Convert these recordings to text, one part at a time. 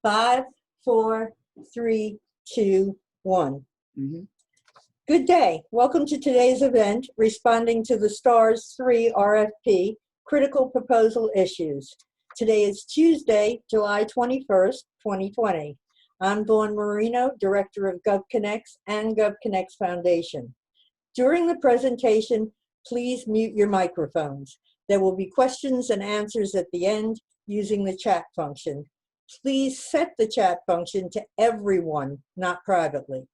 5, 4, 3, 2, 1. Good day. Welcome to today's event, responding to the STARS III RFP, Critical Proposal Issues. Today is Tuesday, July 21st, 2020. I'm Dawn Marino, Director of GovConnects and GovConnects Foundation. During the presentation, please mute your microphones. There will be questions and answers at the end using the chat function. Please set the chat function to everyone, not privately.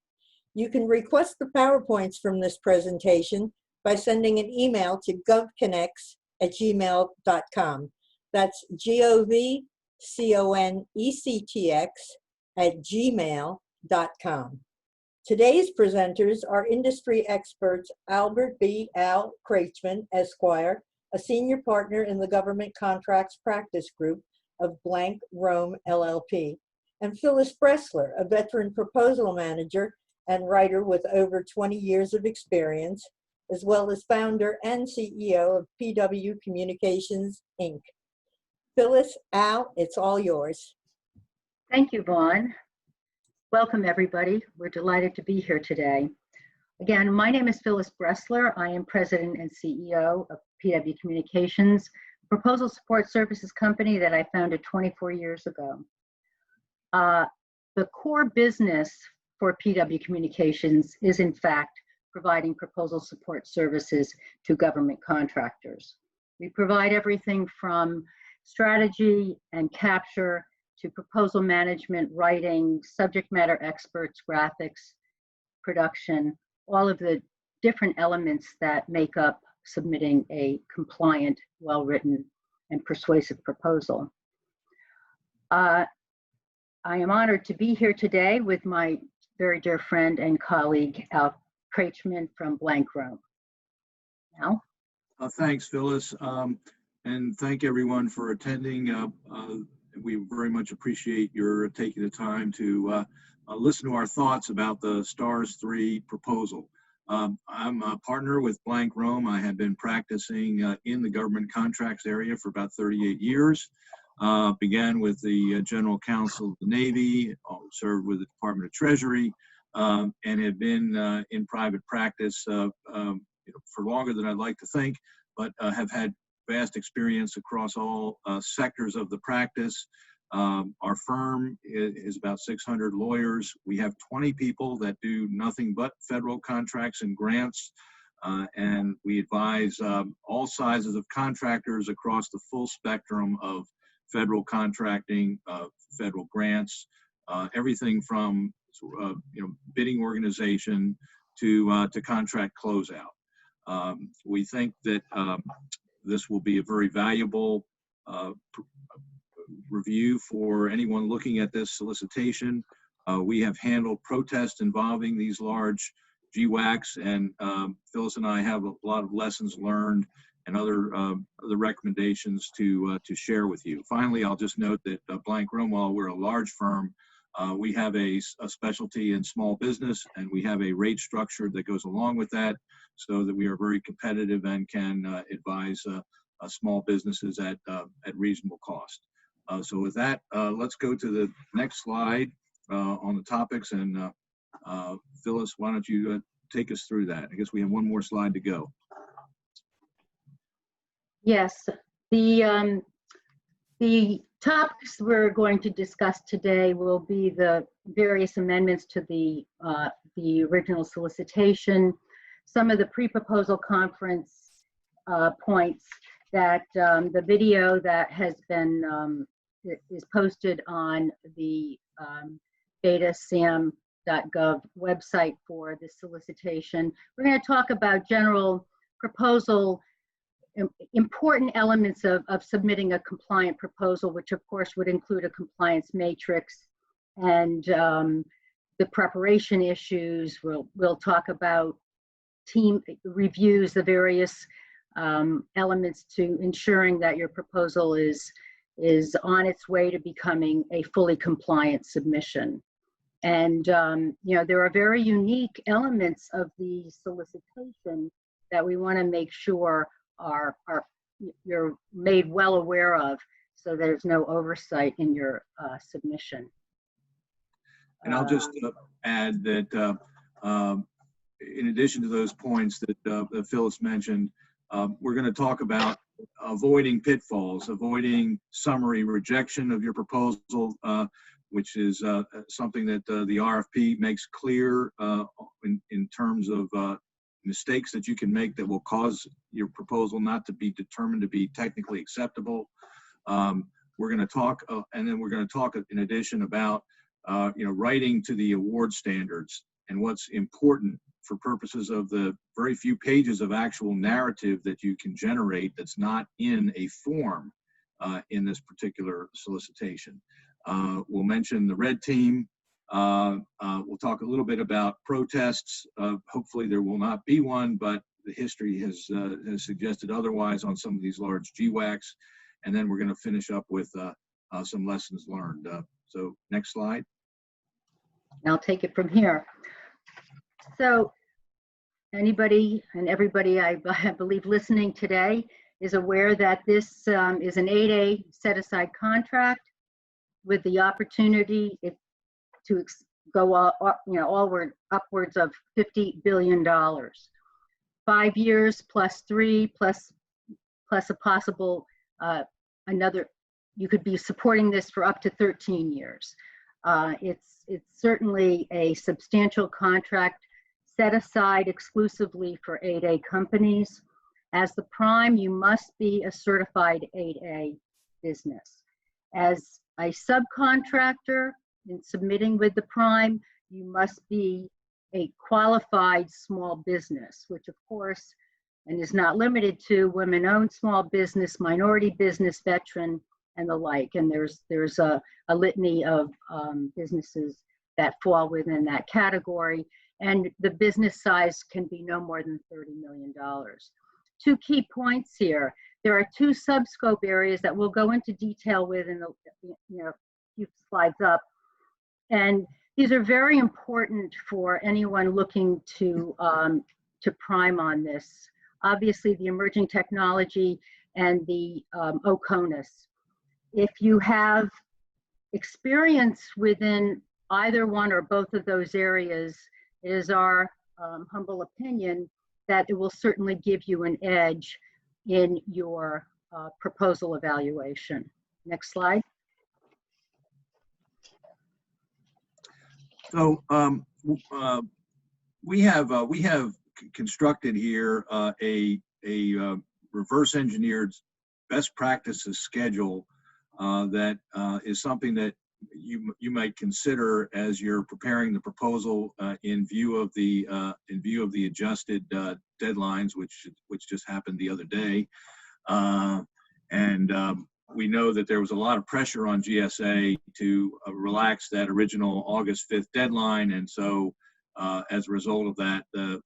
You can request the PowerPoints from this presentation by sending an email to govconnects@gmail.com. That's govconnects@gmail.com. Today's presenters are industry experts Albert B. Al Krachman, Esquire, a senior partner in the Government Contracts Practice Group of Blank Rome LLP, and Phyllis Bresler, a veteran proposal manager and writer with over 20 years of experience, as well as founder and CEO of PW Communications, Inc. Phyllis, Al, it's all yours. Thank you, Vaughn. Welcome, everybody. We're delighted to be here today. Again, my name is Phyllis Bresler. I am President and CEO of PW Communications, a proposal support services company that I founded 24 years ago. The core business for PW Communications is, in fact, providing proposal support services to government contractors. We provide everything from strategy and capture to proposal management, writing, subject matter experts, graphics, production, all of the different elements that make up submitting a compliant, well-written, and persuasive proposal. I am honored to be here today with my very dear friend and colleague, Al Krachman from Blank Rome. Al? Thanks, Phyllis, and thank everyone for attending. We very much appreciate your taking the time to listen to our thoughts about the STARS III proposal. I'm a partner with Blank Rome. I have been practicing in the government contracts area for about 38 years. Began with the General Counsel of the Navy, served with the Department of Treasury, and have been in private practice for longer than I'd like to think, but have had vast experience across all sectors of the practice. Our firm is about 600 lawyers. We have 20 people that do nothing but federal contracts and grants, and we advise all sizes of contractors across the full spectrum of federal contracting, federal grants, everything from bidding organization to contract closeout. We think that this will be a very valuable review for anyone looking at this solicitation. We have handled protests involving these large GWACs, and Phyllis and I have a lot of lessons learned and other recommendations to share with you. Finally, I'll just note that Blank Rome, while we're a large firm, we have a specialty in small business, and we have a rate structure that goes along with that, so that we are very competitive and can advise small businesses at reasonable cost. So with that, let's go to the next slide on the topics, and Phyllis, why don't you take us through that? I guess we have one more slide to go. Yes, the topics we're going to discuss today will be the various amendments to the original solicitation, some of the pre-proposal conference points, that the video that has been is posted on the betasam.gov website for the solicitation. We're going to talk about general proposal, important elements of submitting a compliant proposal, which of course would include a compliance matrix, and the preparation issues. We'll talk about team reviews, the various elements to ensuring that your proposal is on its way to becoming a fully compliant submission. And there are very unique elements of the solicitation that we want to make sure you're made well aware of. so there's no oversight in your submission. And I'll just add that in addition to those points that Phyllis mentioned, we're going to talk about avoiding pitfalls, avoiding summary rejection of your proposal, which is something that the RFP makes clear in terms of mistakes that you can make that will cause your proposal not to be determined to be technically acceptable. We're going to talk, and then we're going to talk in addition about writing to the award standards and what's important for purposes of the very few pages of actual narrative that you can generate that's not in a form in this particular solicitation. We'll mention the red team. We'll talk a little bit about protests. Hopefully there will not be one, but the history has suggested otherwise on some of these large GWACs. And then we're going to finish up with some lessons learned. So next slide. I'll take it from here. So anybody and everybody I believe listening today is aware that this is an 8A set-aside contract with the opportunity to go upwards of $50 billion. 5 years plus 3 plus a possible another, you could be supporting this for up to 13 years. It's certainly a substantial contract set aside exclusively for 8A companies. As the prime, you must be a certified 8A business. As a subcontractor in submitting with the prime, you must be a qualified small business, which of course, and is not limited to women-owned small business, minority business, veteran, and the like. And there's a litany of businesses that fall within that category. And the business size can be no more than $30 million. 2 key points here. There are 2 sub-scope areas that we'll go into detail with in the few slides up. And these are very important for anyone looking to prime on this. Obviously, the emerging technology and the OCONUS. If you have experience within either one or both of those areas, it is our humble opinion that it will certainly give you an edge in your proposal evaluation. Next slide. So we have constructed here a reverse engineered best practices schedule that is something that you might consider as you're preparing the proposal in view of the adjusted deadlines, which just happened the other day, and we know that there was a lot of pressure on GSA to relax that original August 5th deadline, and so as a result of that, the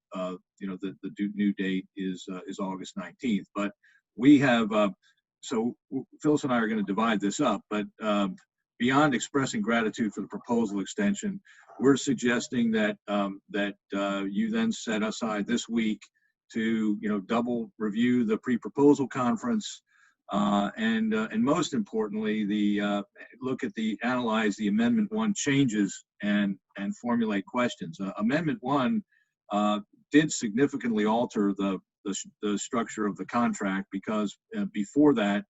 new date is August 19th. But we have so Phyllis and I are going to divide this up, but beyond expressing gratitude for the proposal extension, we're suggesting that you then set aside this week to double review the pre-proposal conference, and most importantly, analyze the Amendment 1 changes and formulate questions. Amendment 1 did significantly alter the structure of the contract, because before that,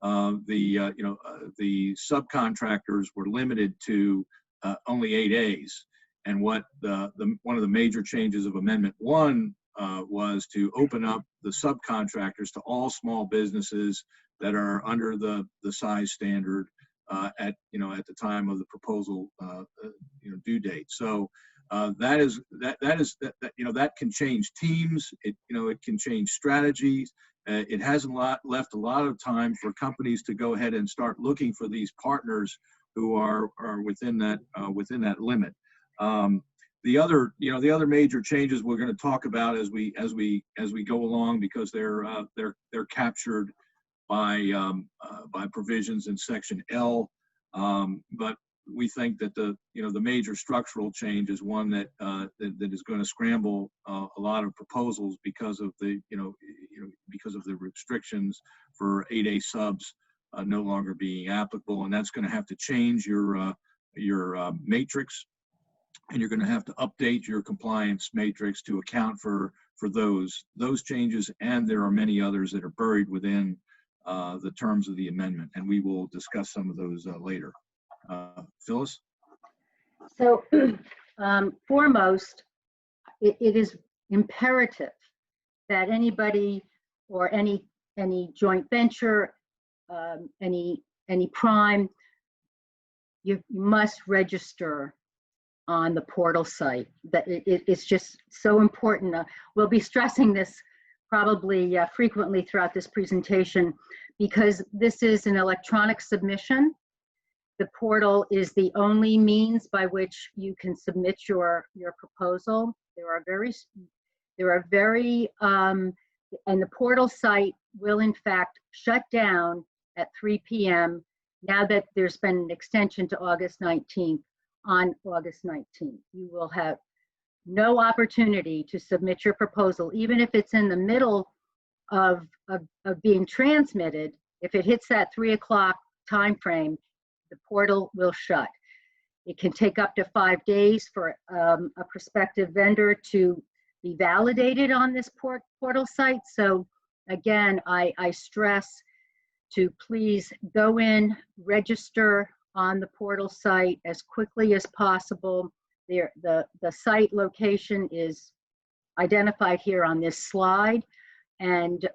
the subcontractors were limited to only 8As, and one of the major changes of Amendment 1 was to open up the subcontractors to all small businesses that are under the size standard at the time of the proposal due date. So that can change teams. It can change strategies. It hasn't left a lot of time for companies to go ahead and start looking for these partners who are within that limit. The other major changes we're going to talk about as we go along, because they're captured by provisions in Section L. But we think that the major structural change is one that is going to scramble a lot of proposals because of the restrictions for 8A subs no longer being applicable, and that's going to have to change your matrix, and you're going to have to update your compliance matrix to account for those changes, and there are many others that are buried within the terms of the amendment, and we will discuss some of those later. Phyllis? So foremost, it is imperative that anybody or any joint venture, any prime, you must register on the portal site. That it's just so important. We'll be stressing this probably frequently throughout this presentation, because this is an electronic submission. The portal is the only means by which you can submit your proposal. And the portal site will in fact shut down at 3 p.m. now that there's been an extension to August 19th. On August 19th, you will have no opportunity to submit your proposal, even if it's in the middle of being transmitted. If it hits that 3 o'clock time frame, the portal will shut. It can take up to 5 days for a prospective vendor to be validated on this portal site. So again, I stress to please go in, register on the portal site as quickly as possible. The site location is identified here on this slide, and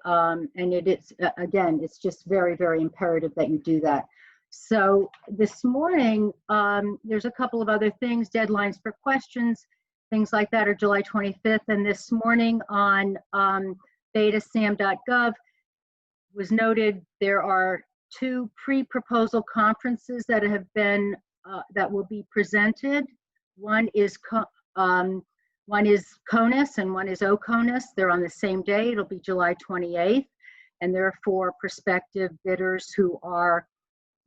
it is, again, it's just very, very imperative that you do that. So this morning, there's a couple of other things. Deadlines for questions, things like that are July 25th, and this morning on betasam.gov was noted there are 2 pre-proposal conferences that have been that will be presented. One is CONUS and one is OCONUS. They're on the same day. It'll be July 28th, and they're for prospective bidders who are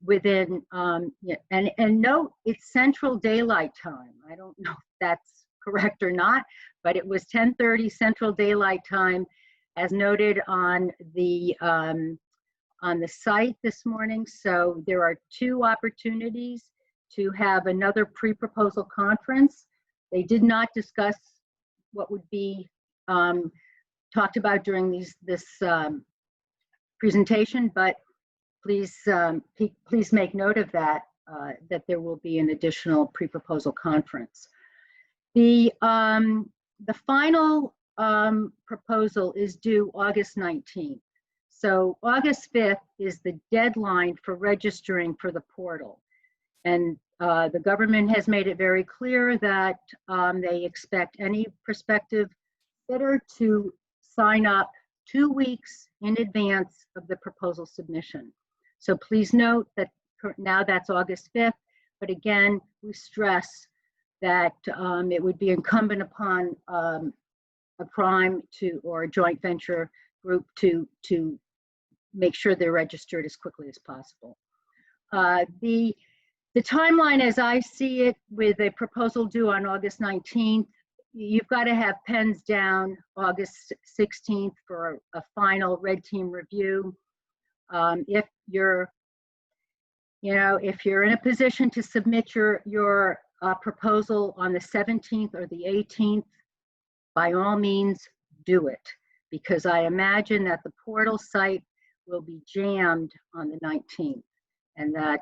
within and note it's Central Daylight Time. I don't know if that's correct or not, but it was 10:30 Central Daylight Time, as noted on the site this morning. So there are 2 opportunities to have another pre-proposal conference. They did not discuss what would be talked about during this presentation, but please make note of that, that there will be an additional pre-proposal conference. The final proposal is due August 19th. So August 5th is the deadline for registering for the portal. And the government has made it very clear that they expect any prospective bidder to sign up 2 weeks in advance of the proposal submission. So please note that now that's August 5th, but again, we stress that it would be incumbent upon a prime or a joint venture group to make sure they're registered as quickly as possible. The timeline, as I see it, with a proposal due on August 19th, you've got to have pens down August 16th for a final red team review. If you're in a position to submit your proposal on the 17th or the 18th, by all means, do it, because I imagine that the portal site will be jammed on the 19th, and that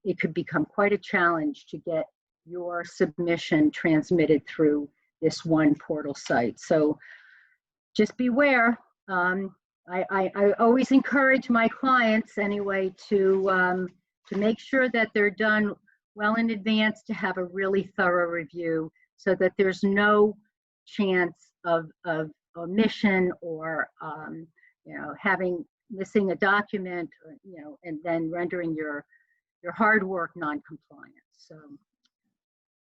it could become quite a challenge to get your submission transmitted through this one portal site. So just beware. I always encourage my clients anyway to make sure that they're done well in advance, to have a really thorough review, so that there's no chance of omission or missing a document, or, and then rendering your hard work non-compliant. So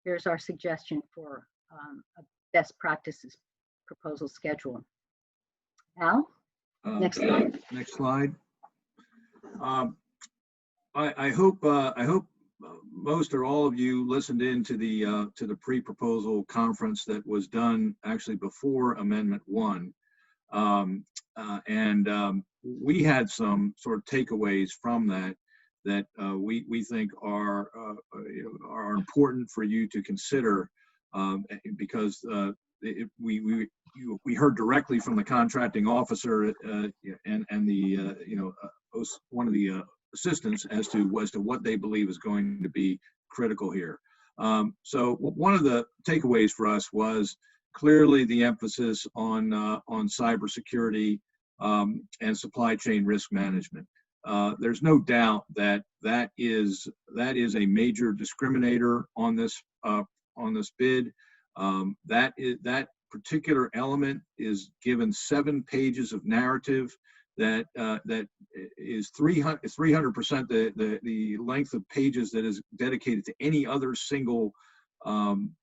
here's our suggestion for a best practices proposal schedule. Al, next slide. Next slide. I hope most or all of you listened in to the pre-proposal conference that was done actually before Amendment 1. We had some sort of takeaways from that we think are important for you to consider, because we heard directly from the contracting officer and the one of the assistants as to what they believe is going to be critical here. So one of the takeaways for us was clearly the emphasis on cybersecurity and supply chain risk management. There's no doubt that is a major discriminator on this bid. That particular element is given 7 pages of narrative that is 300% the length of pages that is dedicated to any other single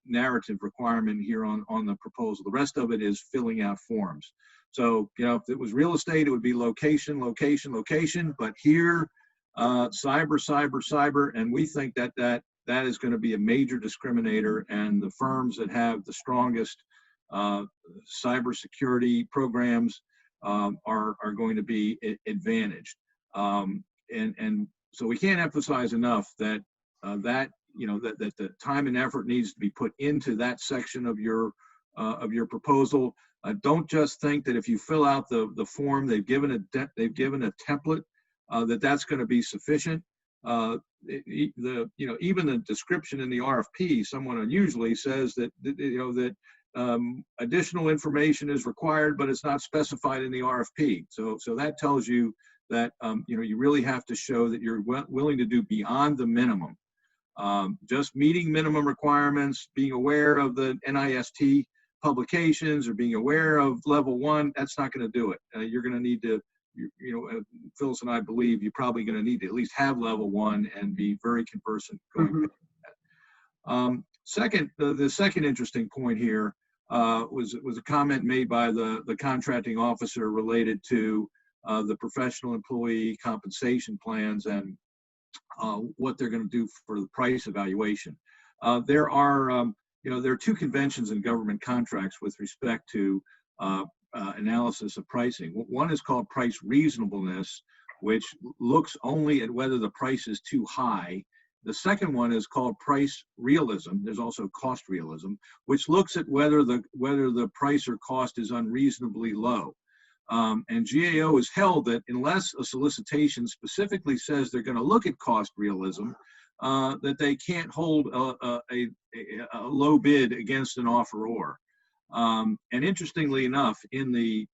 narrative requirement here on the proposal. The rest of it is filling out forms. So, if it was real estate, it would be location, location, location. But here, cyber, and we think that is going to be a major discriminator, and the firms that have the strongest cybersecurity programs are going to be advantaged. And so we can't emphasize enough that that the time and effort needs to be put into that section of your proposal. Don't just think that if you fill out the form, they've given a template, that's going to be sufficient. Even the description in the RFP, somewhat unusually, says that additional information is required, but it's not specified in the RFP. So that tells you that you really have to show that you're willing to do beyond the minimum. Just meeting minimum requirements, being aware of the NIST publications, or being aware of level 1, that's not going to do it. You're going to need to, Phyllis and I believe you're probably going to need to at least have level 1 and be very conversant going back to that. Second, the second interesting point here was a comment made by the contracting officer related to the professional employee compensation plans and what they're going to do for the price evaluation. There are 2 conventions in government contracts with respect to analysis of pricing. One is called price reasonableness, which looks only at whether the price is too high. The second one is called price realism. There's also cost realism, which looks at whether the price or cost is unreasonably low. And GAO has held that unless a solicitation specifically says they're going to look at cost realism, that they can't hold a low bid against an offeror. And interestingly enough, in the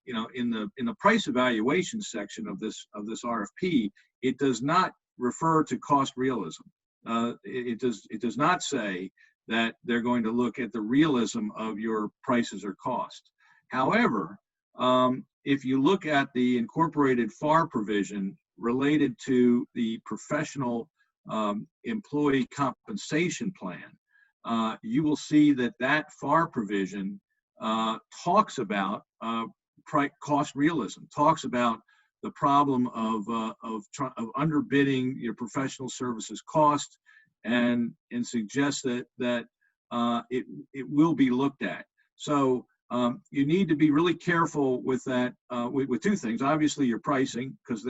price evaluation section of this RFP, it does not refer to cost realism. It does not say that they're going to look at the realism of your prices or cost. However, if you look at the incorporated FAR provision related to the professional employee compensation plan, you will see that FAR provision talks about cost realism, talks about the problem of underbidding your professional services cost, and suggests that it will be looked at. So you need to be really careful with that, with 2 things. Obviously, your pricing, because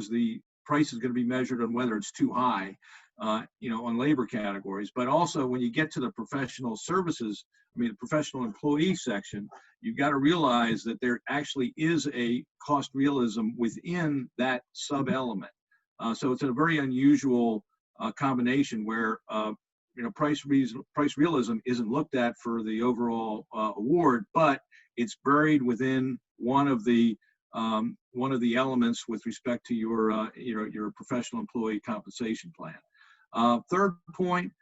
the price is going to be measured on whether it's too high, on labor categories. But also, when you get to the professional services, the professional employee section, you've got to realize that there actually is a cost realism within that sub-element. So it's a very unusual combination where price realism isn't looked at for the overall award, but it's buried within one of the elements with respect to your professional employee compensation plan. Third point,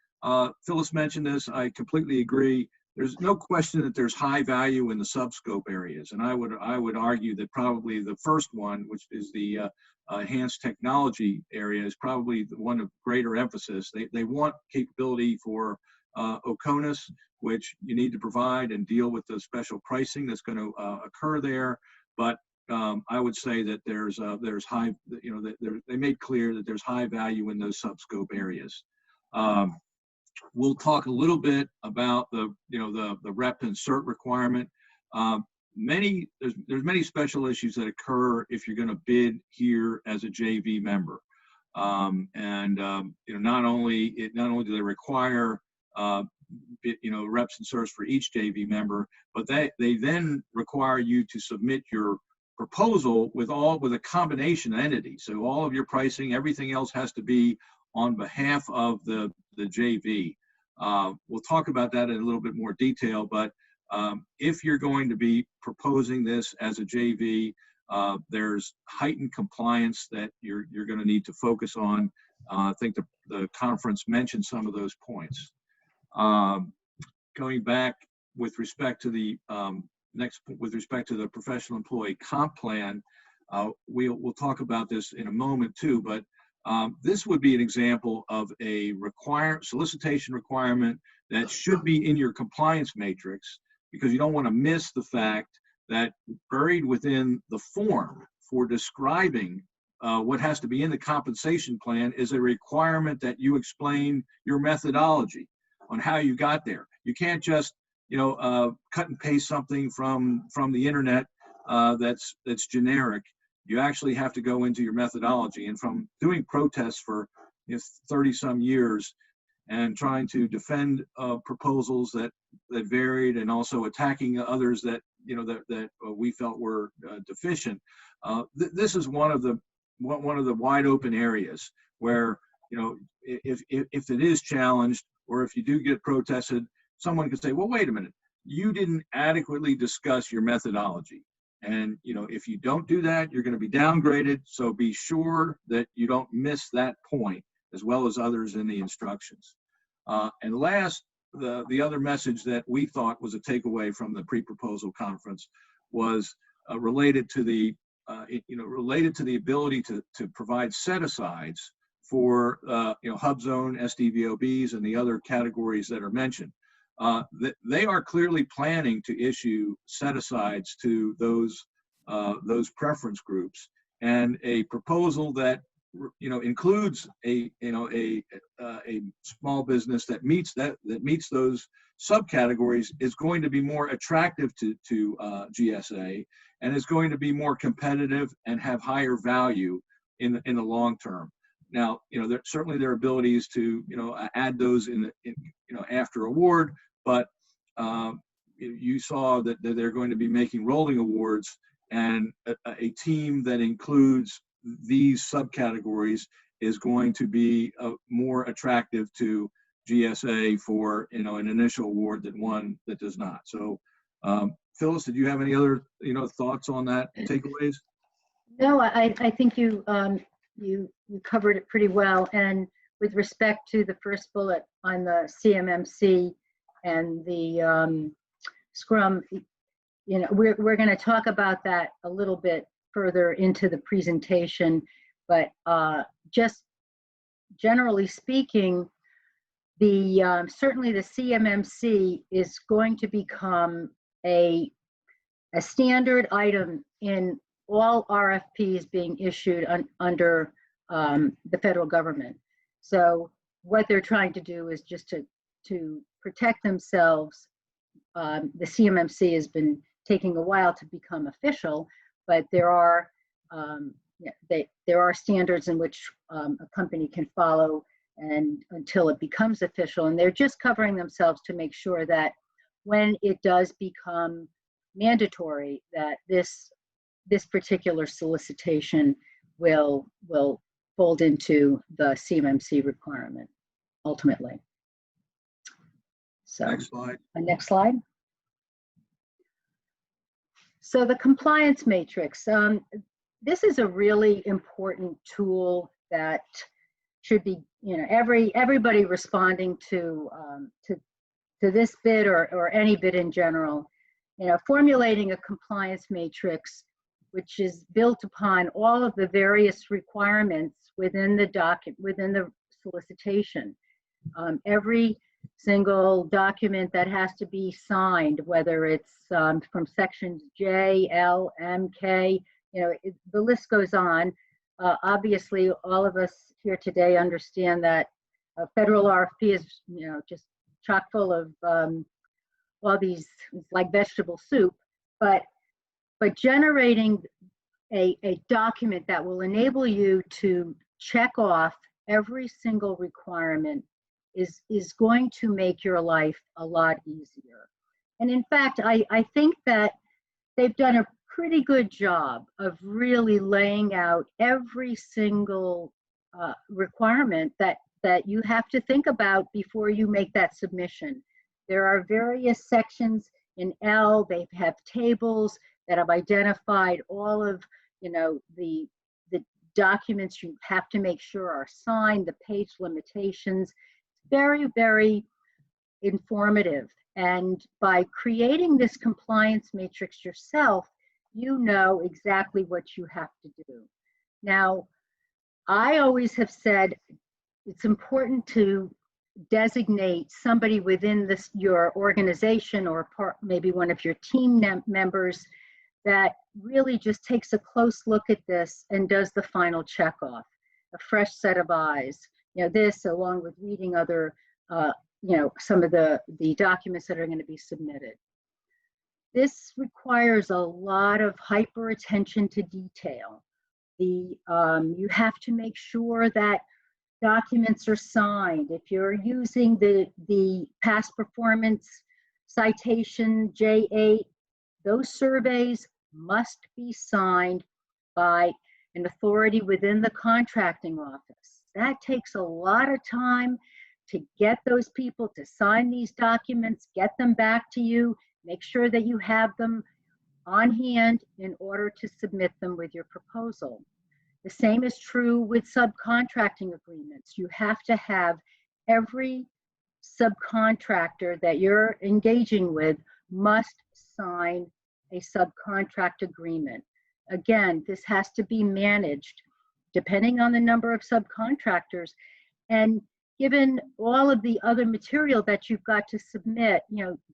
Phyllis mentioned this. I completely agree. There's no question that there's high value in the subscope areas, and I would argue that probably the first one, which is the enhanced technology area, is probably the one of greater emphasis. They want capability for OCONUS, which you need to provide and deal with the special pricing that's going to occur there. But I would say that there's high, they made clear that there's high value in those subscope areas. We'll talk a little bit about the rep and cert requirement. there's many special issues that occur if you're going to bid here as a JV member. Not only do they require reps and certs for each JV member, but they then require you to submit your proposal with a combination entity. So all of your pricing, everything else has to be on behalf of the JV. We'll talk about that in a little bit more detail, but if you're going to be proposing this as a JV, there's heightened compliance that you're going to need to focus on. I think the conference mentioned some of those points. Going back with respect to the professional employee comp plan, we'll talk about this in a moment too, but this would be an example of a solicitation requirement that should be in your compliance matrix, because you don't want to miss the fact that buried within the form for describing what has to be in the compensation plan is a requirement that you explain your methodology on how you got there. You can't just cut and paste something from the internet that's generic. You actually have to go into your methodology. And from doing protests for 30 some years and trying to defend proposals that varied, and also attacking others that we felt were deficient, this is one of the wide open areas where if it is challenged, or if you do get protested, someone could say, well, wait a minute, you didn't adequately discuss your methodology. And if you don't do that, you're going to be downgraded. So be sure that you don't miss that point, as well as others in the instructions. And last, the other message that we thought was a takeaway from the pre-proposal conference was related to the ability to provide set-asides for hub zone SDVOBs and the other categories that are mentioned. They are clearly planning to issue set-asides to those preference groups, and a proposal that includes a small business that meets those subcategories is going to be more attractive to GSA, and is going to be more competitive and have higher value in the long term. Now, certainly there are abilities to add those in after award, but you saw that they're going to be making rolling awards, and a team that includes these subcategories is going to be more attractive to GSA for an initial award than one that does not. So, Phyllis, did you have any other thoughts on that, takeaways? No, I think you covered it pretty well. And with respect to the first bullet on the CMMC and the Scrum, we're going to talk about that a little bit further into the presentation, but just generally speaking, certainly the CMMC is going to become a standard item in all RFPs being issued under the federal government. So what they're trying to do is just to protect themselves. The CMMC has been taking a while to become official, but there are standards in which a company can follow and until it becomes official, and they're just covering themselves to make sure that when it does become mandatory, that this particular solicitation will fold into the CMMC requirement ultimately. So next slide. Next slide. So the compliance matrix. This is a really important tool that should be, everybody responding to this bid or any bid in general, formulating a compliance matrix which is built upon all of the various requirements within the solicitation. Every single document that has to be signed, whether it's from sections J, L, M, K, the list goes on. Obviously, all of us here today understand that a federal RFP is, just chock full of all these, it's like vegetable soup. But but generating a document that will enable you to check off every single requirement is going to make your life a lot easier. And in fact, I think that they've done a pretty good job of really laying out every single requirement that you have to think about before you make that submission. There are various sections in L. They have tables that have identified all of the documents you have to make sure are signed, the page limitations. Very, very informative. And by creating this compliance matrix yourself, you know exactly what you have to do. Now, I always have said it's important to designate somebody within your organization or maybe one of your team members that really just takes a close look at this and does the final checkoff, a fresh set of eyes. This along with reading other, some of the documents that are going to be submitted. This requires a lot of hyper attention to detail. You have to make sure that documents are signed. If you're using the past performance citation J8, those surveys must be signed by an authority within the contracting office. That takes a lot of time to get those people to sign these documents, get them back to you, make sure that you have them on hand in order to submit them with your proposal. The same is true with subcontracting agreements. You have to have every subcontractor that you're engaging with must sign a subcontract agreement. Again, this has to be managed depending on the number of subcontractors, and given all of the other material that you've got to submit,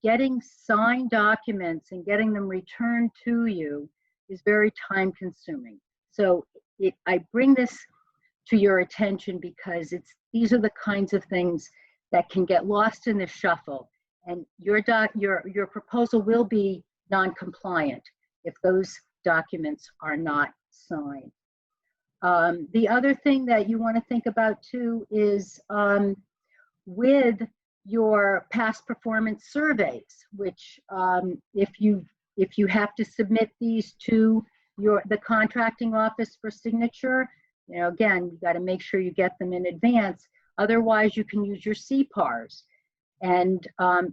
getting signed documents and getting them returned to you is very time consuming. So I bring this to your attention because these are the kinds of things that can get lost in the shuffle, and your proposal will be non-compliant if those documents are not signed. The other thing that you want to think about too is with your past performance surveys, which if you have to submit these to the contracting office for signature, again, you got to make sure you get them in advance. Otherwise, you can use your CPARs. And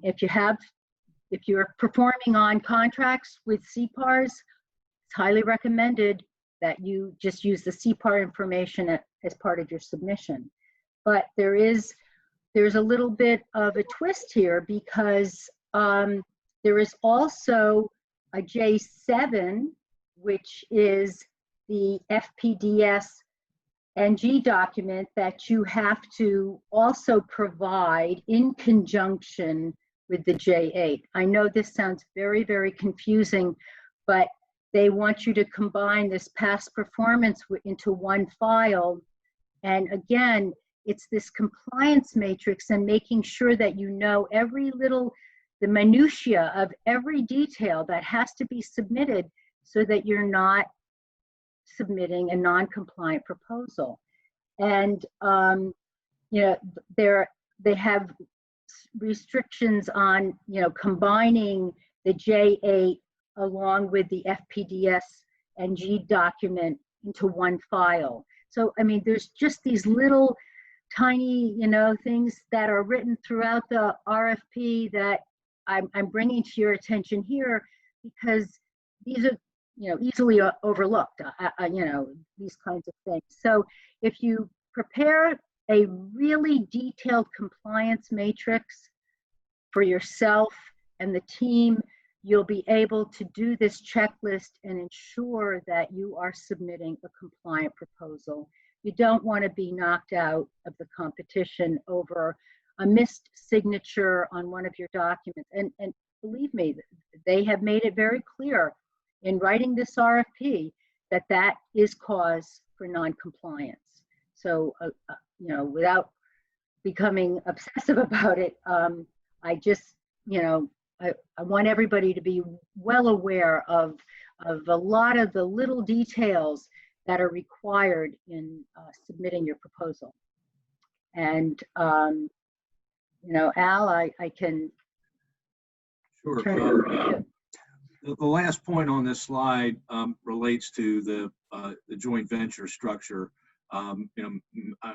if you're performing on contracts with CPARs, it's highly recommended that you just use the CPAR information as part of your submission. But there's a little bit of a twist here because there is also a J7, which is the FPDS NG document that you have to also provide in conjunction with the J8. I know this sounds very, very confusing, but they want you to combine this past performance into one file. And again, it's this compliance matrix and making sure that you know the minutia of every detail that has to be submitted so that you're not submitting a non-compliant proposal. And they have restrictions on combining the J8 along with the FPDS NG document into one file. So I mean, there's just these little tiny things that are written throughout the RFP that I'm bringing to your attention here because these are easily overlooked, these kinds of things. So if you prepare a really detailed compliance matrix for yourself and the team, you'll be able to do this checklist and ensure that you are submitting a compliant proposal. You don't want to be knocked out of the competition over a missed signature on one of your documents. And believe me, they have made it very clear in writing this RFP that is cause for non-compliance. So, without becoming obsessive about it, I just, I want everybody to be well aware of of a lot of the little details that are required in submitting your proposal. And, you know, Al, I can Sure. turn it over to you. The last point on this slide relates to the joint venture structure. You know,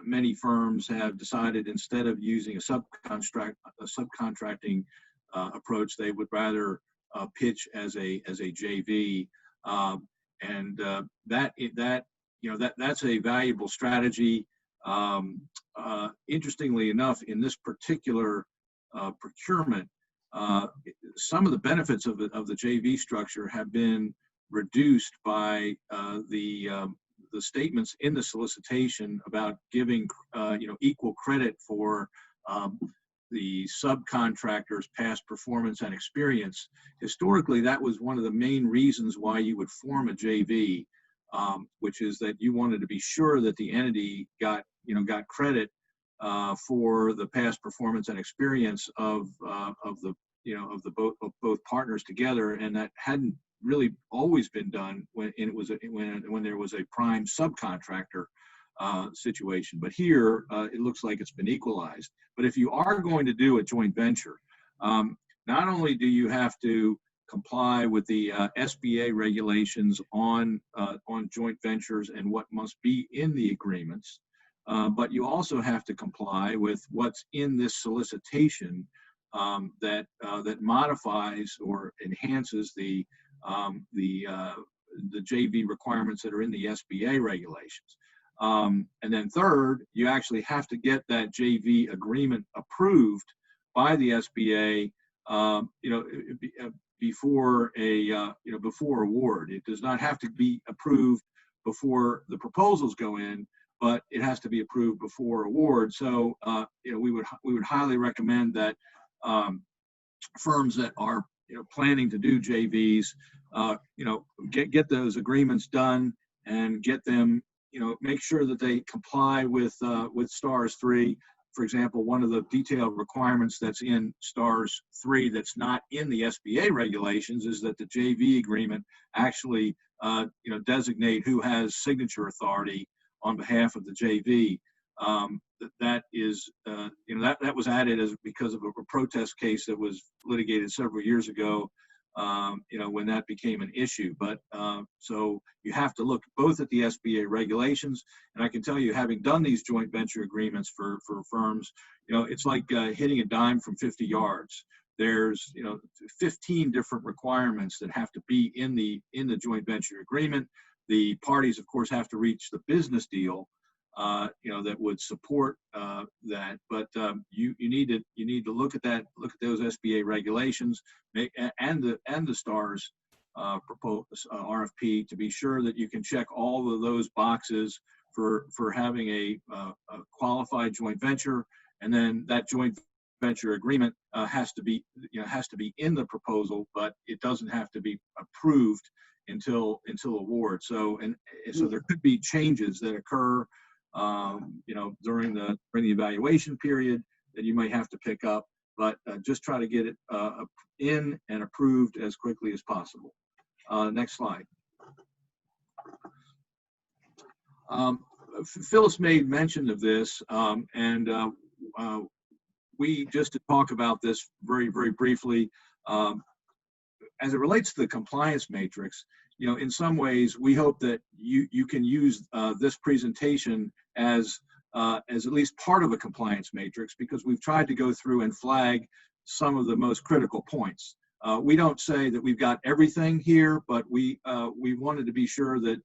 many firms have decided instead of using a subcontracting approach, they would rather pitch as a JV, that's a valuable strategy. Interestingly enough, in this particular procurement, some of the benefits of the JV structure have been reduced by the statements in the solicitation about giving equal credit for the subcontractor's past performance and experience. Historically, that was one of the main reasons why you would form a JV, which is that you wanted to be sure that the entity got credit for the past performance and experience of both partners together, and that hadn't really always been done when there was a prime subcontractor situation. But here it looks like it's been equalized. But if you are going to do a joint venture, not only do you have to comply with the SBA regulations on joint ventures and what must be in the agreements, but you also have to comply with what's in this solicitation that modifies or enhances the JV requirements that are in the SBA regulations. And then third, you actually have to get that JV agreement approved by the SBA, before award. It does not have to be approved before the proposals go in, but it has to be approved before award. So, we would highly recommend that firms that are planning to do JVs, get those agreements done and get them, make sure that they comply with STARS 3. For example, one of the detailed requirements that's in STARS 3 that's not in the SBA regulations is that the JV agreement actually, designate who has signature authority on behalf of the JV. That was added because of a protest case that was litigated several years ago, when that became an issue. But so you have to look both at the SBA regulations, and I can tell you, having done these joint venture agreements for firms, it's like hitting a dime from 50 yards. There's 15 different requirements that have to be in the joint venture agreement. The parties, of course, have to reach the business deal, that would support that. But you need to look at those SBA regulations and the STARS RFP to be sure that you can check all of those boxes for having a qualified joint venture, and then that joint venture agreement has to be in the proposal, but it doesn't have to be approved until award. So there could be changes that occur during the evaluation period that you might have to pick up, but just try to get it in and approved as quickly as possible. Next slide. Phyllis made mention of this, and we just to talk about this very, very briefly. As it relates to the compliance matrix, in some ways, we hope that you can use this presentation as at least part of a compliance matrix, because we've tried to go through and flag some of the most critical points. We don't say that we've got everything here, but we wanted to be sure that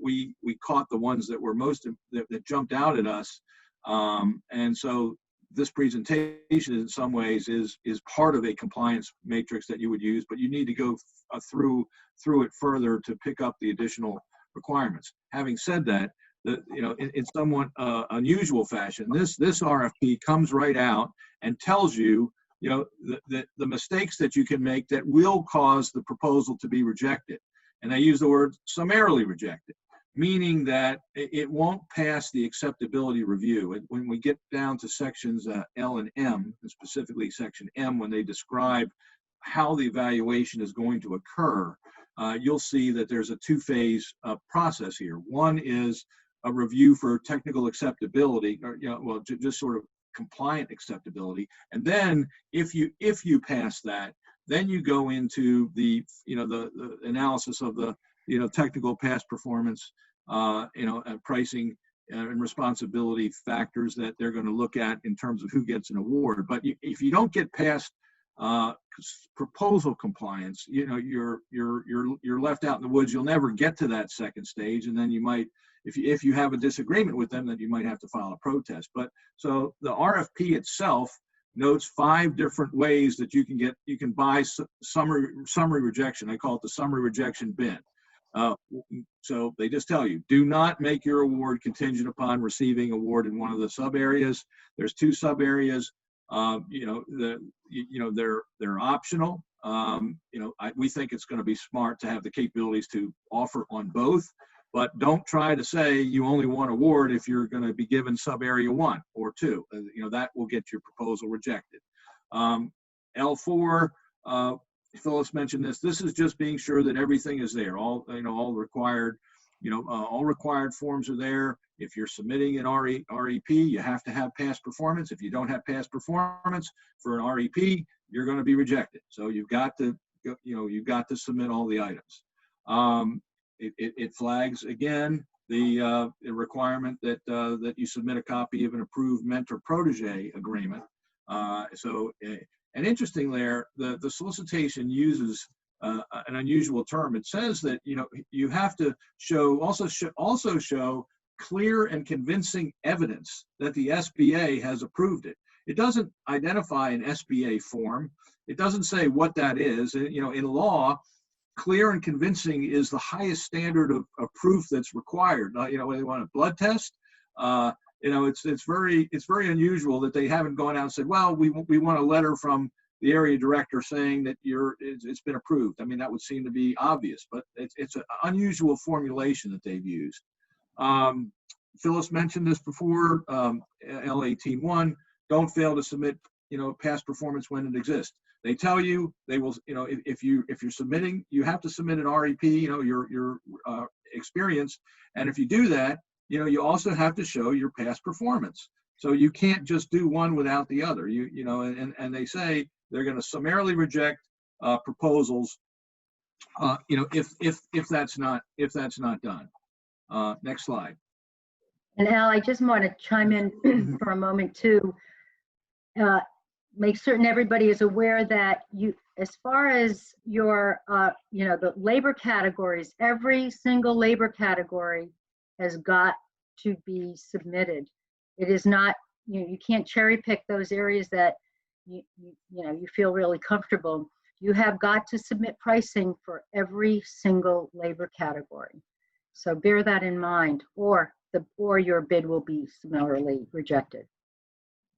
we caught the ones that were that jumped out at us, and so this presentation in some ways is part of a compliance matrix that you would use, but you need to go through it further to pick up the additional requirements. Having said that, in somewhat unusual fashion, this RFP comes right out and tells you, the mistakes that you can make that will cause the proposal to be rejected. And I use the word summarily rejected, meaning that it won't pass the acceptability review. And when we get down to sections L and M, and specifically section M, when they describe how the evaluation is going to occur, you'll see that there's a two-phase process here. One is a review for technical acceptability, or well, just sort of compliant acceptability, and then if you pass that, then you go into the the analysis of the technical past performance, and pricing and responsibility factors that they're going to look at in terms of who gets an award. But if you don't get past proposal compliance, you're left out in the woods. You'll never get to that second stage, and then you might, if you have a disagreement with them, then you might have to file a protest. But so the RFP itself notes 5 different ways that you can buy summary rejection. I call it the summary rejection bin. So they just tell you, do not make your award contingent upon receiving award in one of the sub areas. There's 2 sub areas. They're optional. We think it's going to be smart to have the capabilities to offer on both, but don't try to say you only want award if you're going to be given sub area 1 or 2. That will get your proposal rejected. L4. Phyllis mentioned this. This is just being sure that everything is there. All required, all required forms are there. If you're submitting an REP, you have to have past performance. If you don't have past performance for an REP, you're going to be rejected. So you've got to, you've got to submit all the items. It flags again the requirement that that you submit a copy of an approved mentor-protege agreement. And interesting there, the solicitation uses an unusual term. It says that you have to also show clear and convincing evidence that the SBA has approved it. It doesn't identify an SBA form. It doesn't say what that is. In law, clear and convincing is the highest standard of proof that's required. Whether they want a blood test, it's very unusual that they haven't gone out and said, well, we want a letter from the area director saying that it's been approved. I mean, that would seem to be obvious, but it's an unusual formulation that they've used. Phyllis mentioned this before, L18.1, don't fail to submit, past performance when it exists. They tell you they will, if you're submitting, you have to submit an REP, your experience, and if you do that, you also have to show your past performance. So you can't just do one without the other. And they say they're going to summarily reject proposals, if that's not done. Next slide. And Al, I just want to chime in for a moment too. Make certain everybody is aware that as far as your, the labor categories, every single labor category has got to be submitted. It is not, you can't cherry pick those areas that you feel really comfortable. You have got to submit pricing for every single labor category. So bear that in mind, or your bid will be summarily rejected.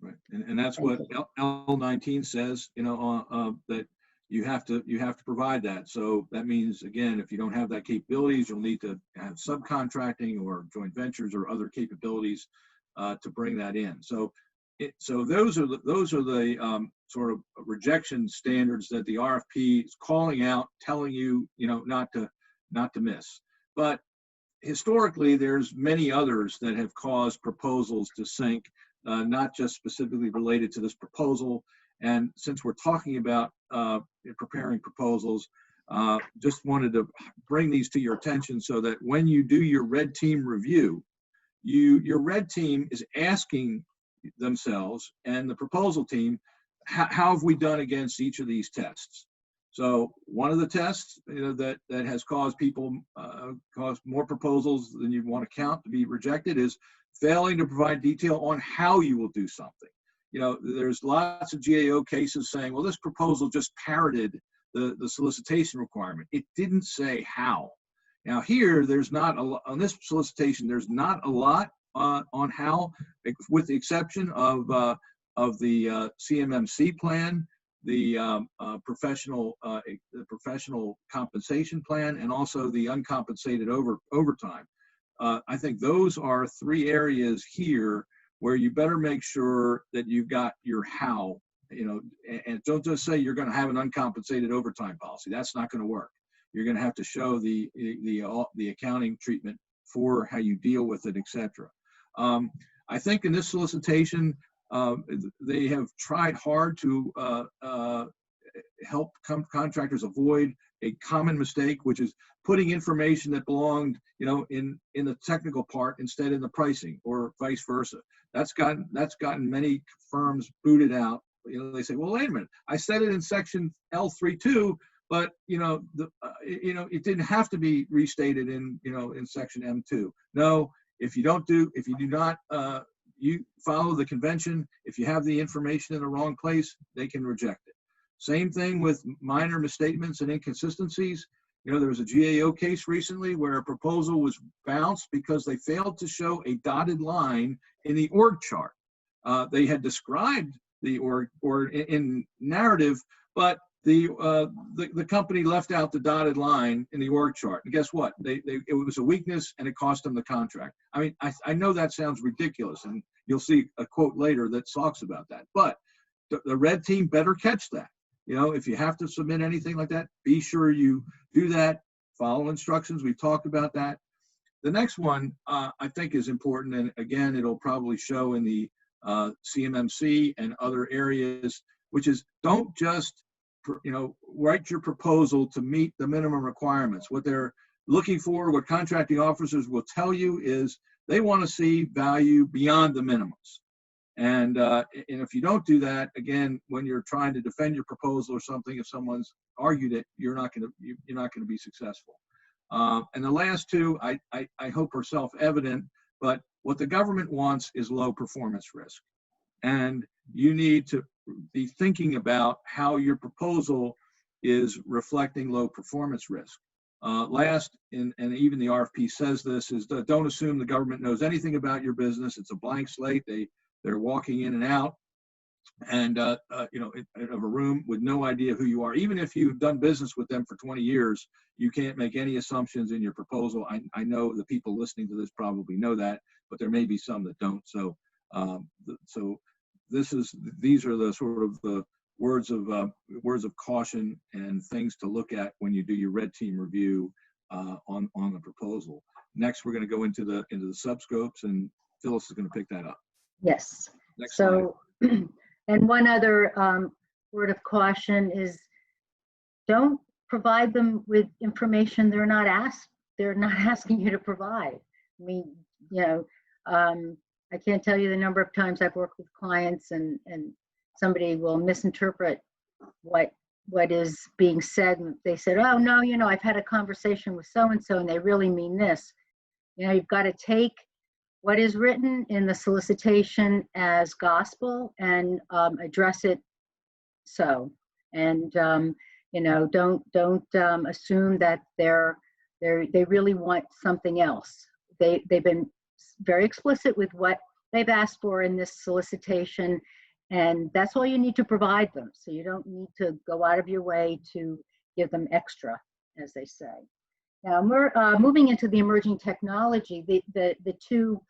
Right, and that's what L19 says. That you have to provide that. So that means, again, if you don't have that capabilities, you'll need to have subcontracting or joint ventures or other capabilities to bring that in. So those are the sort of rejection standards that the RFP is calling out, telling you not to miss. But historically, there's many others that have caused proposals to sink, not just specifically related to this proposal. And since we're talking about preparing proposals, just wanted to bring these to your attention so that when you do your red team review, your red team is asking themselves and the proposal team, how have we done against each of these tests? So one of the tests that has caused more proposals than you'd want to count to be rejected is failing to provide detail on how you will do something. There's lots of GAO cases saying, well, this proposal just parroted the solicitation requirement. It didn't say how. Now here, there's not a lot on this solicitation. There's not a lot on how, with the exception of the CMMC plan, the professional compensation plan, and also the uncompensated overtime. I think those are 3 areas here where you better make sure that you've got your how, and don't just say you're going to have an uncompensated overtime policy. That's not going to work. you're going to have to show the accounting treatment for how you deal with it, etc. I think in this solicitation, they have tried hard to help contractors avoid a common mistake, which is putting information that belonged, in the technical part instead in the pricing, or vice versa. That's gotten many firms booted out. They say, well, wait a minute, I said it in section L32, but it didn't have to be restated in section M2. No, if you do not you follow the convention, if you have the information in the wrong place, they can reject it. Same thing with minor misstatements and inconsistencies. There was a GAO case recently where a proposal was bounced because they failed to show a dotted line in the org chart. They had described the org in narrative, but the company left out the dotted line in the org chart. And guess what? It was a weakness, and it cost them the contract. I mean, I know that sounds ridiculous, and you'll see a quote later that talks about that. But the red team better catch that. If you have to submit anything like that, be sure you do that. Follow instructions. We talked about that. The next one I think is important, and again, it'll probably show in the CMMC and other areas, which is don't just write your proposal to meet the minimum requirements. What they're looking for, what contracting officers will tell you, is they want to see value beyond the minimums. And if you don't do that, again, when you're trying to defend your proposal or something, if someone's argued it, you're not going to be successful. And the last two, I hope are self-evident, but what the government wants is low performance risk. And you need to be thinking about how your proposal is reflecting low performance risk. Last, and even the RFP says this, is don't assume the government knows anything about your business. It's a blank slate. They're walking in and out, and of a room with no idea who you are. Even if you've done business with them for 20 years, you can't make any assumptions in your proposal. I know the people listening to this probably know that, but there may be some that don't. So, these are the sort of the words of caution and things to look at when you do your red team review on the proposal. Next, we're going to go into the subscopes, and Phyllis is going to pick that up. Yes. Next so, and one other word of caution is don't provide them with information they're not asking you to provide. I mean, I can't tell you the number of times I've worked with clients and somebody will misinterpret what is being said, and they said, oh no, I've had a conversation with so-and-so and they really mean this. You've got to take what is written in the solicitation as gospel and address it so. And don't assume that they really want something else. They've been very explicit with what they've asked for in this solicitation, and that's all you need to provide them. So you don't need to go out of your way to give them extra, as they say. Now we're moving into the emerging technology, the two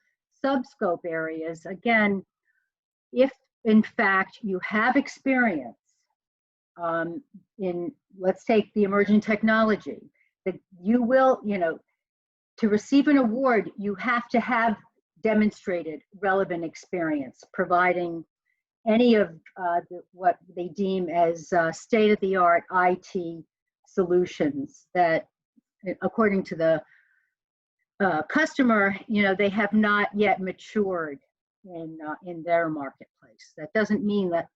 subscope areas. Again, if in fact you have experience in, let's take the emerging technology, that you will, to receive an award, you have to have demonstrated relevant experience, providing any of what they deem as state-of-the-art IT solutions that, according to the customer, they have not yet matured in their marketplace. That doesn't mean that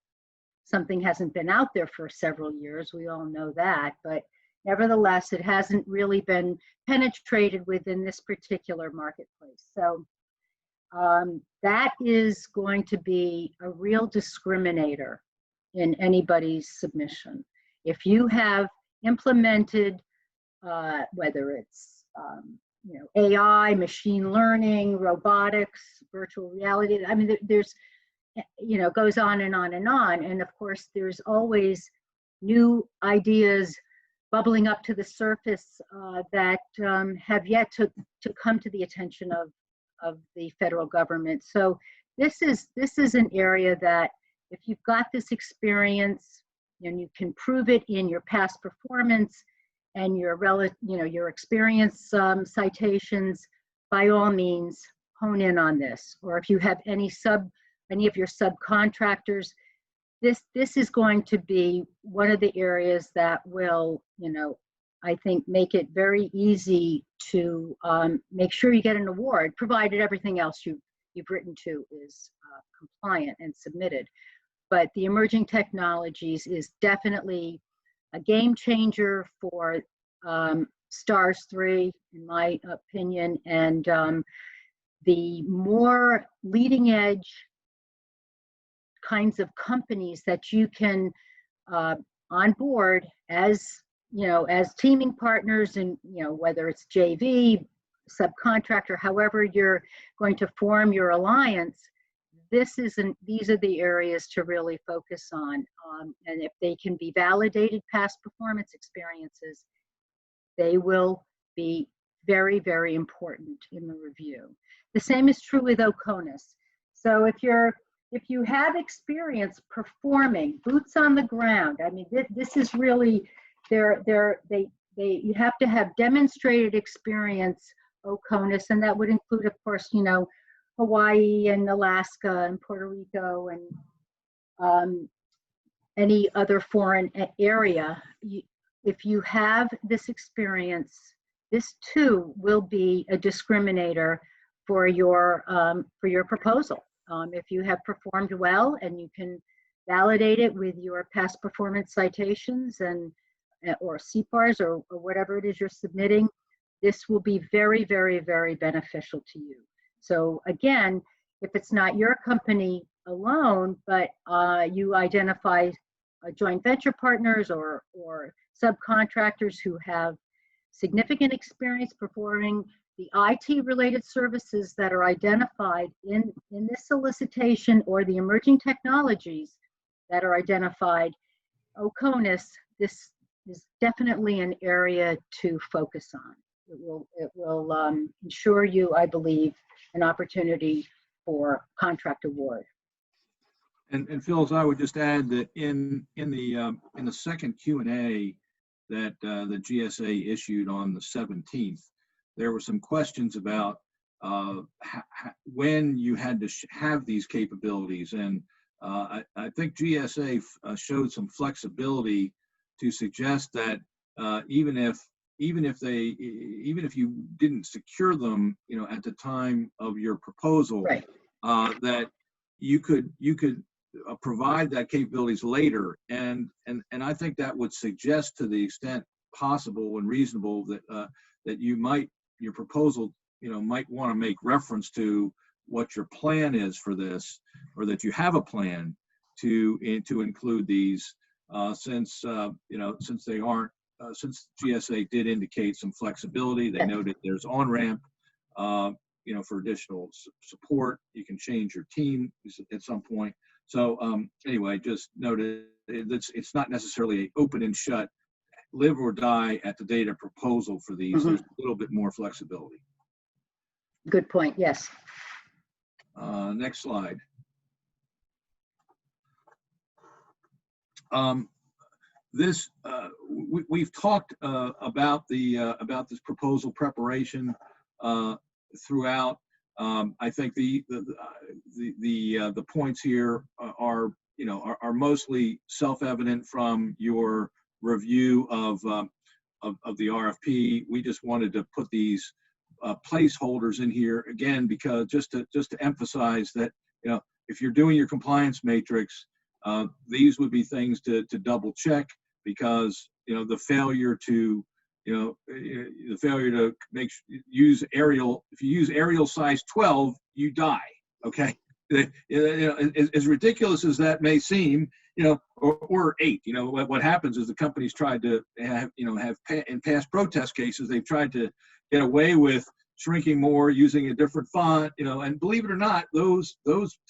something hasn't been out there for several years. We all know that, but nevertheless, it hasn't really been penetrated within this particular marketplace. So that is going to be a real discriminator in anybody's submission. If you have implemented, whether it's AI, machine learning, robotics, virtual reality, I mean, there's, goes on and on and on. And of course, there's always new ideas bubbling up to the surface that have yet to come to the attention of the federal government. So this is an area that if you've got this experience and you can prove it in your past performance, and your your experience citations, by all means, hone in on this. Or if you have any of your subcontractors, this is going to be one of the areas that will, I think, make it very easy to make sure you get an award, provided everything else you've written to is compliant and submitted. But the emerging technologies is definitely a game changer for STARS 3, in my opinion, and the more leading edge kinds of companies that you can onboard as as teaming partners, and whether it's JV, subcontractor, however you're going to form your alliance, these are the areas to really focus on. And if they can be validated past performance experiences, they will be very, very important in the review. The same is true with OCONUS. So if you have experience performing, boots on the ground, I mean, this is really, you have to have demonstrated experience, OCONUS, and that would include, of course, Hawaii and Alaska and Puerto Rico and any other foreign area. If you have this experience, this too will be a discriminator for your proposal. If you have performed well and you can validate it with your past performance citations or CPARs or whatever it is you're submitting, this will be very, very, very beneficial to you. So again, if it's not your company alone, but you identify joint venture partners or subcontractors who have significant experience performing the IT-related services that are identified in this solicitation, or the emerging technologies that are identified, OCONUS, this is definitely an area to focus on. It will ensure you, I believe, an opportunity for contract award. And Phyllis, I would just add that in the second Q&A that the GSA issued on the 17th, there were some questions about when you had to have these capabilities, and I think GSA showed some flexibility to suggest that even if you didn't secure them, at the time of your proposal, right, that you could provide that capabilities later, and I think that would suggest, to the extent possible and reasonable, that your proposal might want to make reference to what your plan is for this, or that you have a plan to include these, since they aren't. Since GSA did indicate some flexibility, they noted there's on-ramp, for additional support. You can change your team at some point. So anyway, just noted it's not necessarily an open and shut, live or die at the date of proposal for these. There's a little bit more flexibility. Good point, yes. Next slide. We've talked about this proposal preparation throughout. I think the points here are mostly self-evident from your review of the RFP. We just wanted to put these placeholders in here again, because just to emphasize that if you're doing your compliance matrix, these would be things to double check, because the failure to use aerial, if you use aerial size 12, you die. Okay, as ridiculous as that may seem, or 8. What happens is the companies tried to have in past protest cases, they've tried to get away with shrinking more, using a different font, and believe it or not, those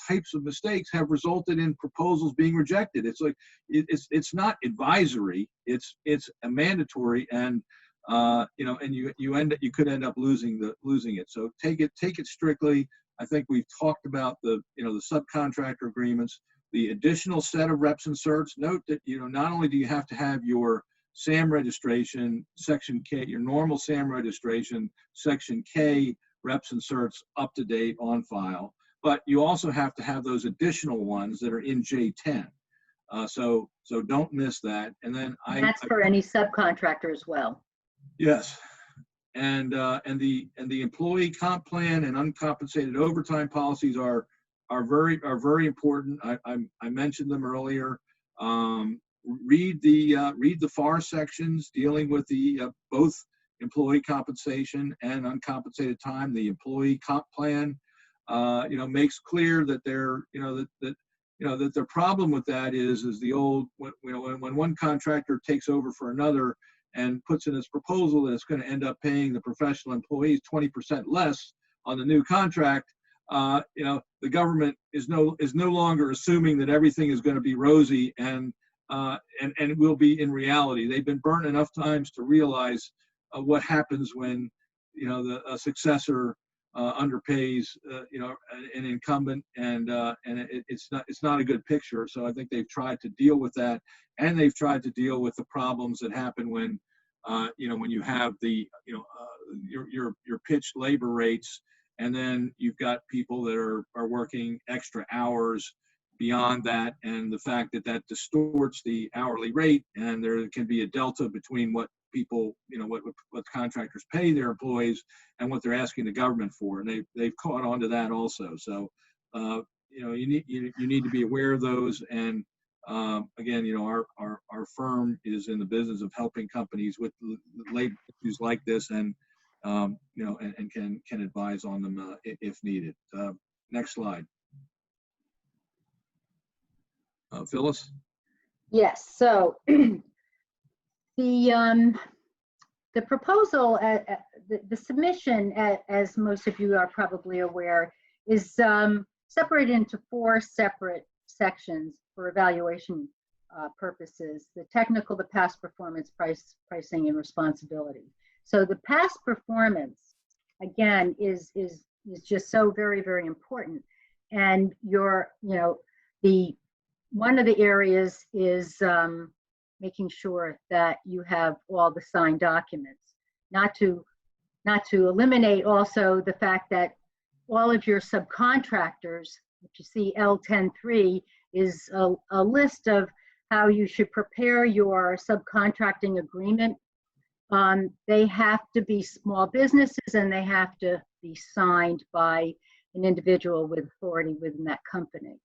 types of mistakes have resulted in proposals being rejected. It's like it's not advisory, it's a mandatory, and and you could end up losing it. So take it strictly. I think we've talked about the subcontractor agreements, the additional set of reps and certs. Note that not only do you have to have your SAM registration, Section K, your normal SAM registration, Section K, reps and certs up to date on file. But you also have to have those additional ones that are in J10. So don't miss that. And then that's for any subcontractor as well. Yes. And the employee comp plan and uncompensated overtime policies are very important. I mentioned them earlier. Read the FAR sections dealing with the both employee compensation and uncompensated time. The employee comp plan, makes clear that that their problem with that is the old when one contractor takes over for another and puts in his proposal that it's going to end up paying the professional employees 20% less on the new contract. The government is no longer assuming that everything is going to be rosy and will be in reality. They've been burnt enough times to realize what happens when a successor underpays an incumbent, and it's not a good picture. So I think they've tried to deal with that, and they've tried to deal with the problems that happen when when you have the your pitched labor rates, and then you've got people that are working extra hours beyond that, and the fact that distorts the hourly rate, and there can be a delta between what people, what contractors pay their employees and what they're asking the government for, and they've caught on to that also. So you need to be aware of those. And again, our firm is in the business of helping companies with labor issues like this, and and can advise on them if needed. Next slide. Phyllis? Yes, so the proposal, the submission, as most of you are probably aware, is separated into 4 separate sections for evaluation purposes: the technical, the past performance, pricing, and responsibility. So the past performance, again, is just so very, very important. And one of the areas is making sure that you have all the signed documents. Not to eliminate also the fact that all of your subcontractors, which you see L10.3, is a list of how you should prepare your subcontracting agreement. They have to be small businesses, and they have to be signed by an individual with authority within that company.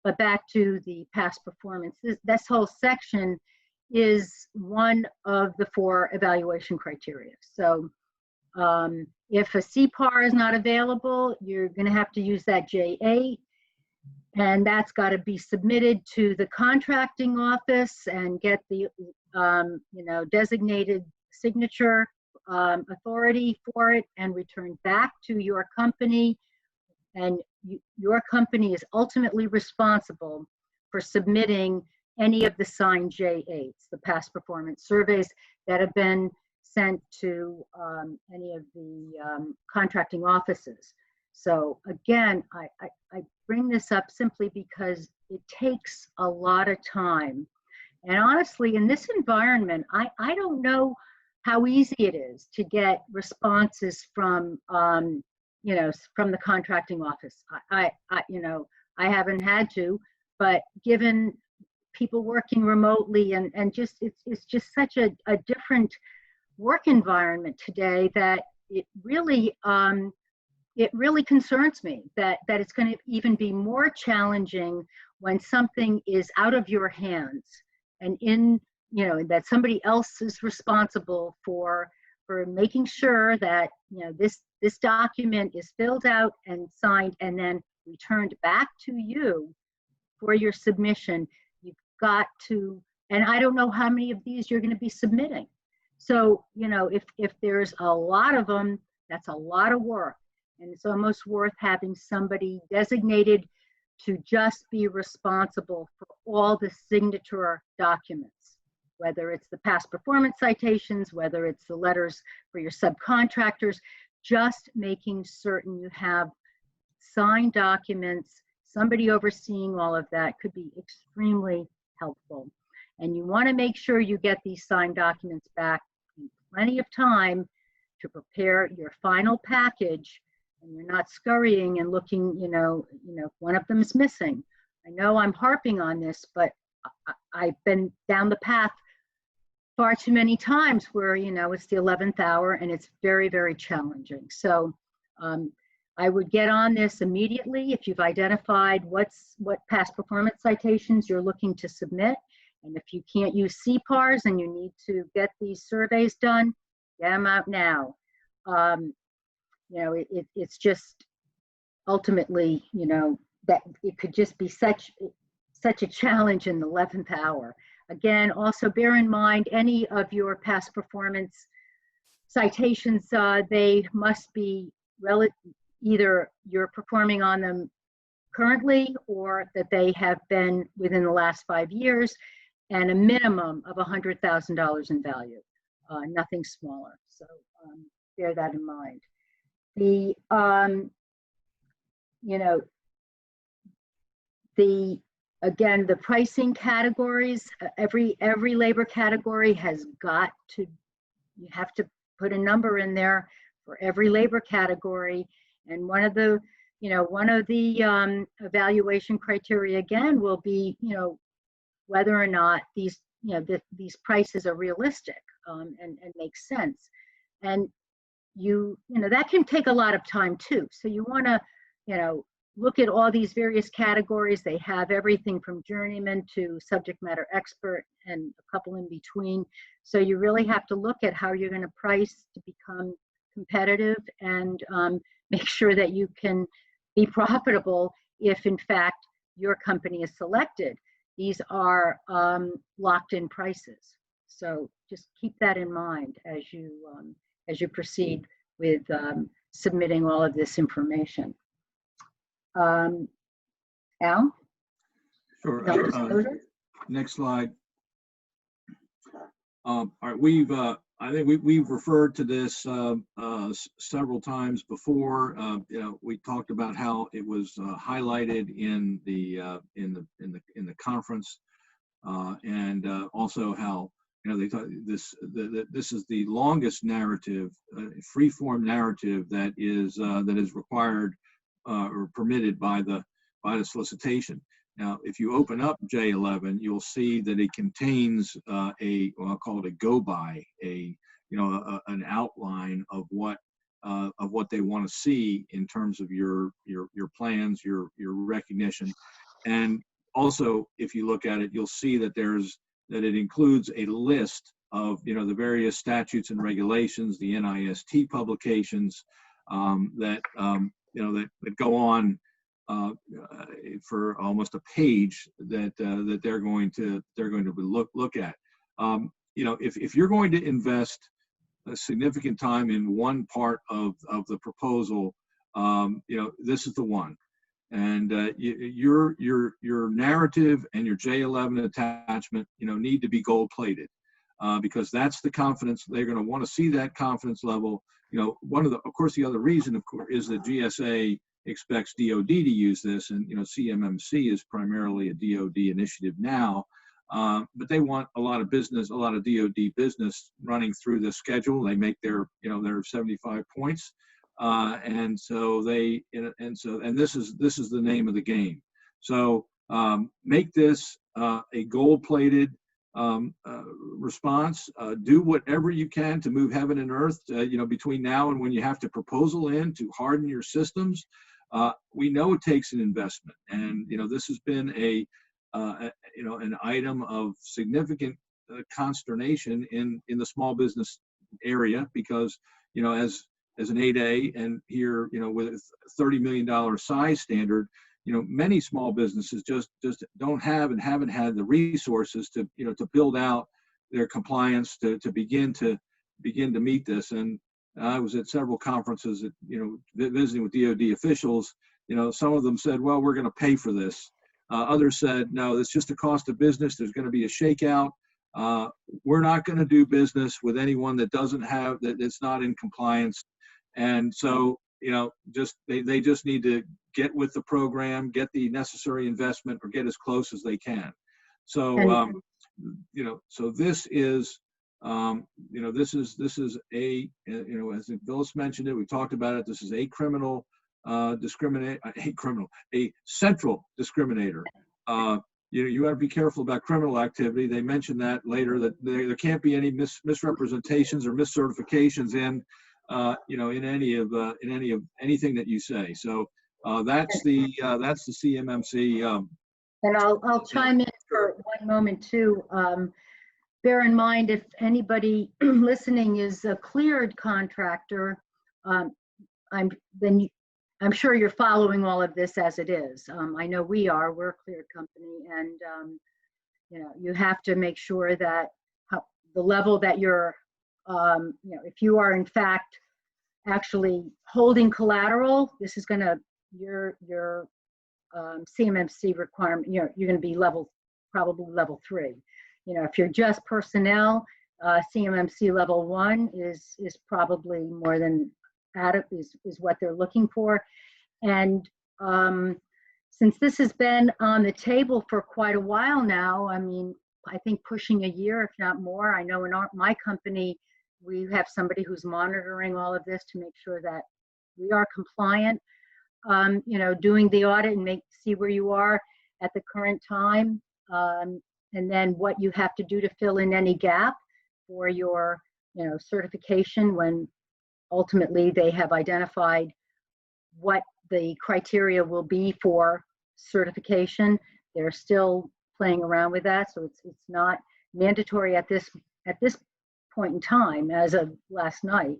But back to the past performance, this whole section is one of the 4 evaluation criteria. So if a CPAR is not available, you're going to have to use that J8, and that's got to be submitted to the contracting office and get the designated signature authority for it, and returned back to your company. And your company is ultimately responsible for submitting any of the signed J8s, the past performance surveys that have been sent to any of the contracting offices. So again, I bring this up simply because it takes a lot of time. And honestly, in this environment, I don't know how easy it is to get responses from from the contracting office. I haven't had to, but given people working remotely and just it's just such a different work environment today that it really concerns me that it's going to even be more challenging when something is out of your hands and that somebody else is responsible for making sure that this document is filled out and signed and then returned back to you for your submission. You've got to, and I don't know how many of these you're going to be submitting. So, if there's a lot of them, that's a lot of work. And it's almost worth having somebody designated to just be responsible for all the signature documents, whether it's the past performance citations, whether it's the letters for your subcontractors, just making certain you have signed documents. Somebody overseeing all of that could be extremely helpful. And you want to make sure you get these signed documents back in plenty of time to prepare your final package, and you're not scurrying and looking, one of them is missing. I know I'm harping on this, but I've been down the path far too many times where, it's the 11th hour and it's very, very challenging. So I would get on this immediately if you've identified what past performance citations you're looking to submit. And if you can't use CPARs and you need to get these surveys done, get them out now. It's just ultimately, that it could just be such a challenge in the 11th hour. Again, also bear in mind any of your past performance citations, they must be either you're performing on them currently or that they have been within the last 5 years, and a minimum of $100,000 in value, nothing smaller. So bear that in mind. Again, the pricing categories, every labor category has got to, you have to put a number in there for every labor category. And one of the evaluation criteria again will be, whether or not these prices are realistic and make sense. And that can take a lot of time too. So you want to, look at all these various categories. They have everything from journeyman to subject matter expert and a couple in between. So you really have to look at how you're going to price to become competitive and make sure that you can be profitable if in fact your company is selected. These are locked in prices. So just keep that in mind as you proceed with submitting all of this information. Al? Sure. Next slide. All right, I think we've referred to this several times before. We talked about how it was highlighted in the conference, and also how they thought this is the longest narrative, free-form narrative that is required or permitted by the solicitation. Now, if you open up J11, you'll see that it contains I'll call it a go-by, an outline of what they want to see in terms of your plans, your recognition, and also if you look at it, you'll see that it includes a list of the various statutes and regulations, the NIST publications that go on for almost a page that they're going to look at. If you're going to invest a significant time in one part of the proposal, this is the one. And your narrative and your J11 attachment, need to be gold plated, because that's the confidence. They're going to want to see that confidence level. Of course, the other reason, of course, is that GSA expects DoD to use this, and CMMC is primarily a DoD initiative now, but they want a lot of DoD business running through the schedule. They make their 75 points, and this is the name of the game. So make this a gold-plated response. Do whatever you can to move heaven and earth, between now and when you have to proposal in to harden your systems. We know it takes an investment, and this has been an item of significant consternation in the small business area, because as an 8A and here with a $30 million size standard, many small businesses just don't have and haven't had the resources to build out their compliance to begin to meet this. And I was at several conferences visiting with DoD officials. Some of them said, well, we're going to pay for this. Others said, no, it's just a cost of business. There's going to be a shakeout. We're not going to do business with anyone that's not in compliance. And so, they just need to get with the program, get the necessary investment, or get as close as they can. So, And- so this is, this is a, as Phyllis mentioned it, we talked about it. This is a criminal a central discriminator. You want to be careful about criminal activity. They mentioned that later, that there can't be any misrepresentations or miscertifications in anything that you say. So that's the CMMC. And I'll chime in for one moment too. Bear in mind, if anybody listening is a cleared contractor, I'm sure you're following all of this as it is. I know we are. We're a cleared company, and you have to make sure that the level that you're, if you are in fact actually holding collateral, this is going to your CMMC requirement. You're going to be probably level 3. If you're just personnel, CMMC level 1 is probably more than adequate, is what they're looking for. And since this has been on the table for quite a while now, I mean, I think pushing a year, if not more. I know in my company, we have somebody who's monitoring all of this to make sure that we are compliant. Doing the audit and see where you are at the current time, and then what you have to do to fill in any gap for your, certification when ultimately they have identified what the criteria will be for certification. They're still playing around with that, so it's not mandatory at this point in time as of last night.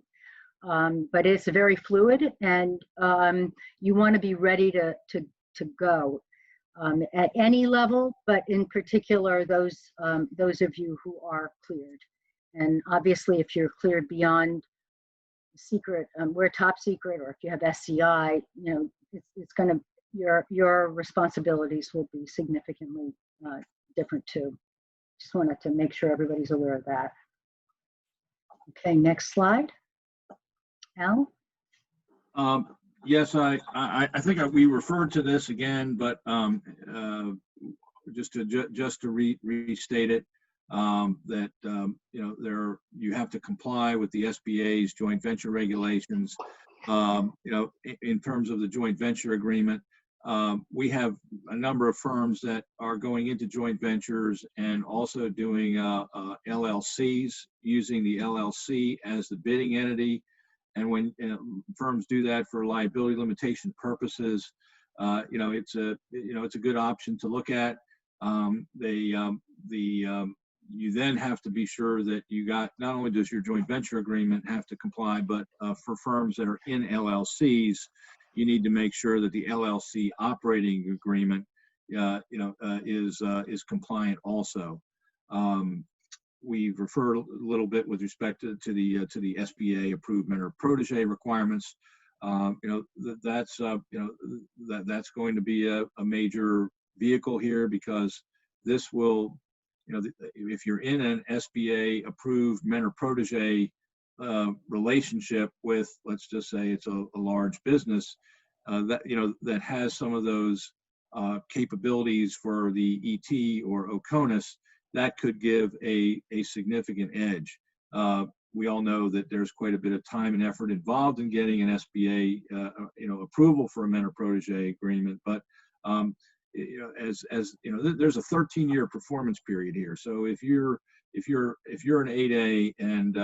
But it's very fluid, and you want to be ready to go at any level, but in particular those of you who are cleared. And obviously, if you're cleared beyond secret, we're top secret, or if you have SCI, it's going to your responsibilities will be significantly different too. Just wanted to make sure everybody's aware of that. Okay, next slide. Al? Yes, I think we referred to this again, but just to restate it, that you have to comply with the SBA's joint venture regulations. In terms of the joint venture agreement, we have a number of firms that are going into joint ventures and also doing LLCs, using the LLC as the bidding entity. And when firms do that for liability limitation purposes, it's a good option to look at. You then have to be sure that you got, not only does your joint venture agreement have to comply, but for firms that are in LLCs, you need to make sure that the LLC operating agreement, is compliant also. We've referred a little bit with respect to the SBA approved mentor protege requirements. That's going to be a major vehicle here, because this will, if you're in an SBA approved mentor protege relationship with, let's just say it's a large business that has some of those capabilities for the ET or OCONUS, that could give a significant edge. We all know that there's quite a bit of time and effort involved in getting an SBA approval for a mentor protege agreement, but there's a 13-year performance period here. So if you're an 8A and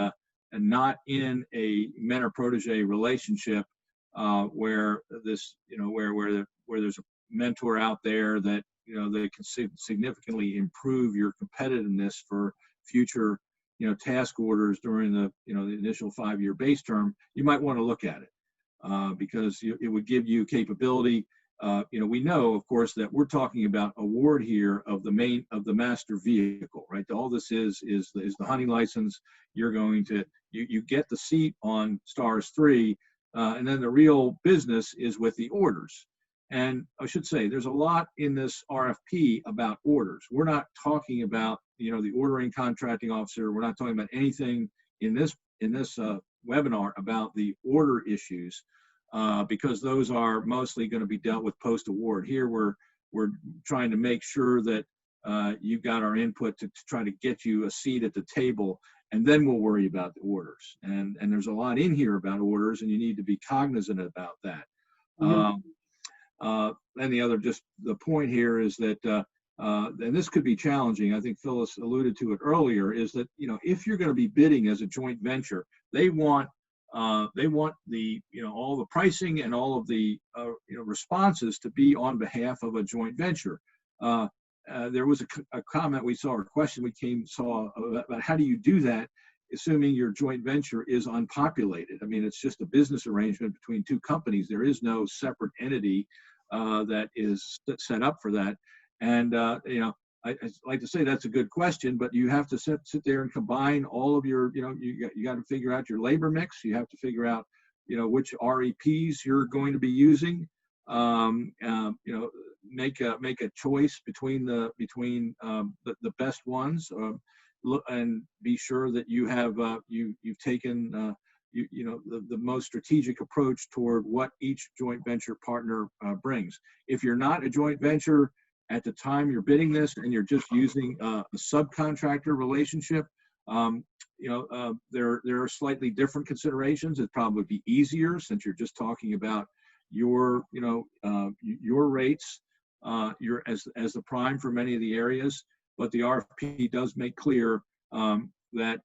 not in a mentor protege relationship where there's a mentor out there that they can significantly improve your competitiveness for future task orders during the the initial 5-year base term, you might want to look at it because it would give you capability. We know, of course, that we're talking about award here of the master vehicle, right? All this is the hunting license. You're going to you get the seat on STARS 3, and then the real business is with the orders. And I should say, there's a lot in this RFP about orders. We're not talking about the ordering contracting officer. We're not talking about anything in this webinar about the order issues. Because those are mostly going to be dealt with post-award. Here we're trying to make sure that you've got our input to try to get you a seat at the table, and then we'll worry about the orders. And there's a lot in here about orders, and you need to be cognizant about that. And the point here is that, and this could be challenging, I think Phyllis alluded to it earlier, is that, if you're going to be bidding as a joint venture, they want the, all the pricing and all of the, responses to be on behalf of a joint venture. There was a comment we saw, or a question we saw about how do you do that, assuming your joint venture is unpopulated. I mean, it's just a business arrangement between two companies. There is no separate entity that is set up for that. And, I like to say that's a good question, but you have to sit there and combine all of your, you got to figure out your labor mix. You have to figure out, which REPs you're going to be using. Make a choice between the best ones, and be sure that you have you've taken the most strategic approach toward what each joint venture partner brings. If you're not a joint venture at the time you're bidding this, and you're just using a subcontractor relationship, there are slightly different considerations. It'd probably be easier since you're just talking about your rates, as the prime for many of the areas. But the RFP does make clear that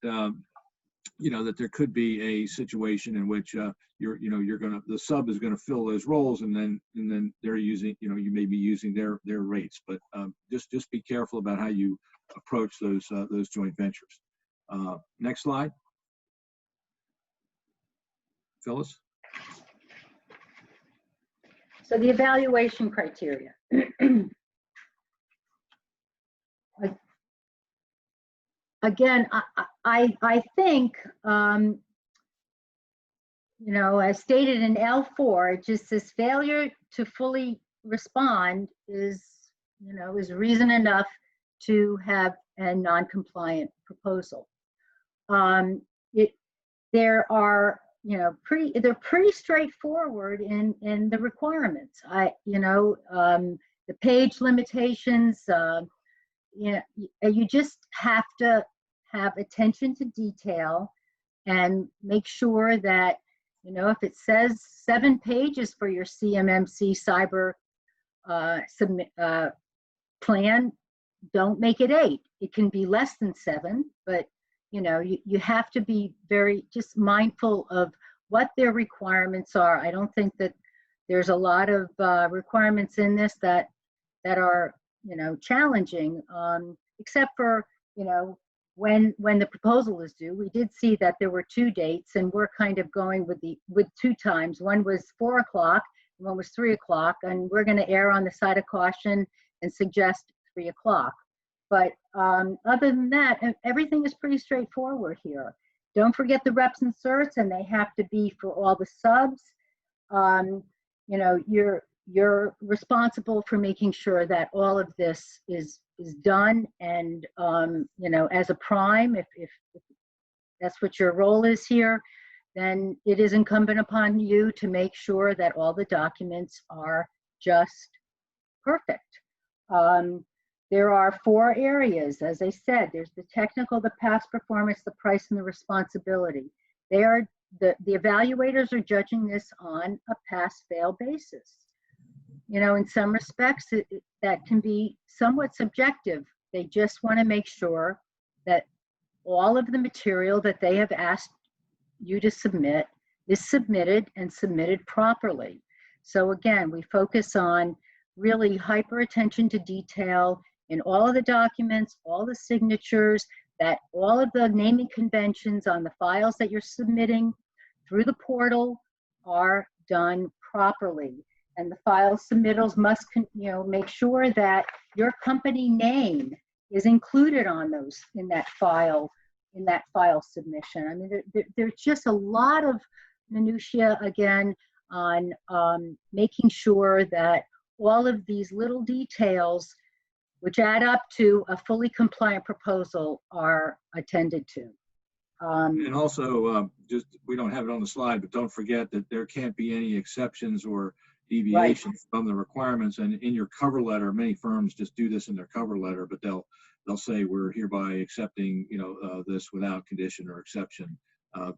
that there could be a situation in which the sub is gonna fill those roles, and then they're using, you may be using their rates. But just be careful about how you approach those joint ventures. Next slide, Phyllis. So the evaluation criteria. Again, I think, as stated in L4, just this failure to fully respond is reason enough to have a non-compliant proposal. They're pretty straightforward in the requirements. The page limitations, you just have to have attention to detail and make sure that, if it says 7 pages for your CMMC cyber plan, don't make it 8. It can be less than 7, but you have to be very just mindful of what their requirements are. I don't think that there's a lot of requirements in this that are challenging, except for when the proposal is due. We did see that there were 2 dates, and we're kind of going with 2 times. One was 4 o'clock, and one was 3 o'clock, and we're going to err on the side of caution and suggest 3 o'clock. But other than that, everything is pretty straightforward here. Don't forget the reps and certs, and they have to be for all the subs. You're responsible for making sure that all of this is done, and as a prime, if that's what your role is here, then it is incumbent upon you to make sure that all the documents are just perfect. There are 4 areas, as I said. There's the technical, the past performance, the price, and the responsibility. The evaluators are judging this on a pass-fail basis. In some respects, that can be somewhat subjective. They just want to make sure that all of the material that they have asked you to submit is submitted and submitted properly. So again, we focus on really hyper attention to detail in all of the documents, all the signatures, that all of the naming conventions on the files that you're submitting through the portal are done properly. And the file submittals must, make sure that your company name is included on those in that file submission. I mean, there's just a lot of minutia again on making sure that all of these little details, which add up to a fully compliant proposal, are attended to. And also, we don't have it on the slide, but don't forget that there can't be any exceptions or deviations from the requirements. And in your cover letter, many firms just do this in their cover letter, but they'll say we're hereby accepting, this without condition or exception.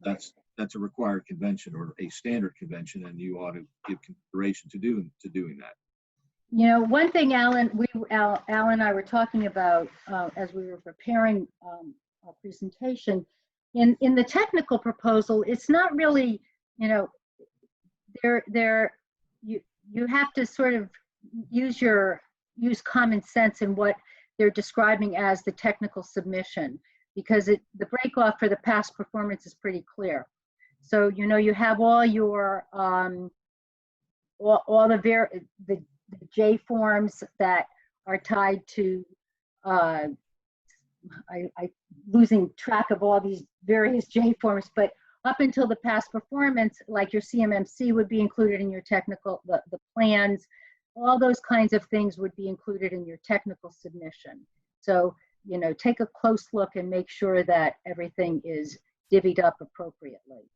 That's a required convention or a standard convention, and you ought to give consideration to doing that. One thing, Alan, Al and I were talking about as we were preparing our presentation, in the technical proposal, it's not really, you have to sort of use common sense in what they're describing as the technical submission, because the break off for the past performance is pretty clear. So, you have all your, all the J forms that are tied to, I'm losing track of all these various J forms, but up until the past performance, like your CMMC would be included in your technical, the plans, all those kinds of things would be included in your technical submission. So, take a close look and make sure that everything is divvied up appropriately.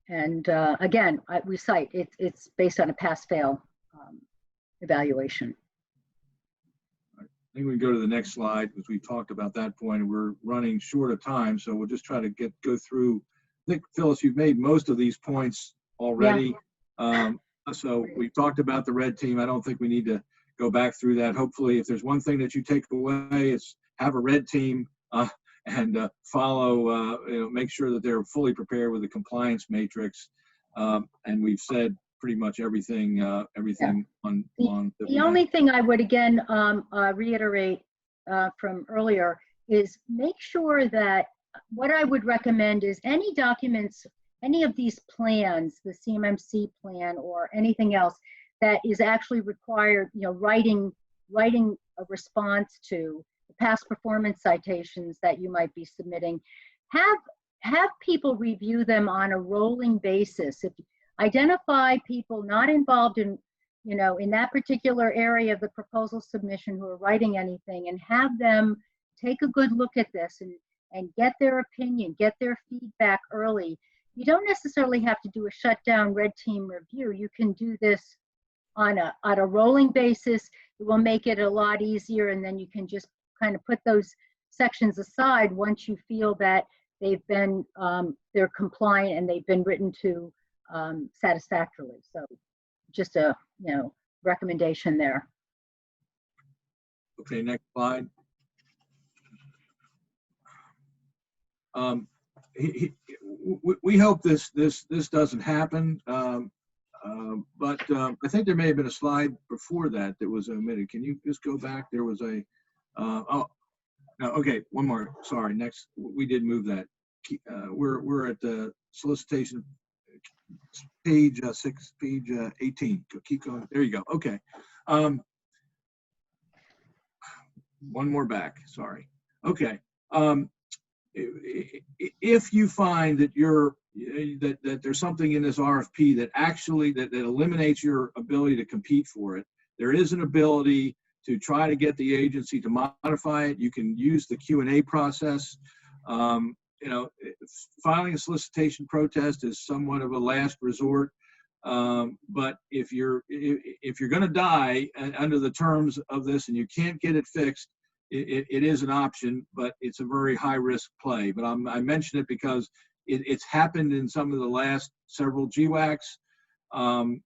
And again, we cite it's based on a pass-fail evaluation. I think we can go to the next slide because we talked about that point. We're running short of time, so we'll just try to go through. I think, Phyllis, you've made most of these points already. Yeah. So we've talked about the red team. I don't think we need to go back through that. Hopefully, if there's one thing that you take away, it's have a red team. And follow, make sure that they're fully prepared with the compliance matrix. And we've said pretty much everything, yeah. on the only thing I would again reiterate from earlier is make sure that what I would recommend is any documents, any of these plans, the CMMC plan or anything else that is actually required, writing a response to past performance citations that you might be submitting, have people review them on a rolling basis. If identify people not involved in, in that particular area of the proposal submission who are writing anything, and have them take a good look at this and get their opinion, get their feedback early. You don't necessarily have to do a shutdown red team review. You can do this on a rolling basis. It will make it a lot easier, and then you can just kind of put those sections aside once you feel that they've been, they're compliant and they've been written to satisfactorily. So just a, recommendation there. Okay, next slide. We hope this doesn't happen, but I think there may have been a slide before that was omitted. Can you just go back? There was a oh, no, okay, one more. Sorry, next. We did move that. We're at the solicitation page 6, page 18. Keep going. There you go. Okay. One more back. Sorry. Okay. If you find that that there's something in this RFP that actually that eliminates your ability to compete for it, there is an ability to try to get the agency to modify it. You can use the Q&A process. Filing a solicitation protest is somewhat of a last resort. But if you're going to die under the terms of this and you can't get it fixed, it is an option, but it's a very high risk play. But I mention it because it's happened in some of the last several GWACs.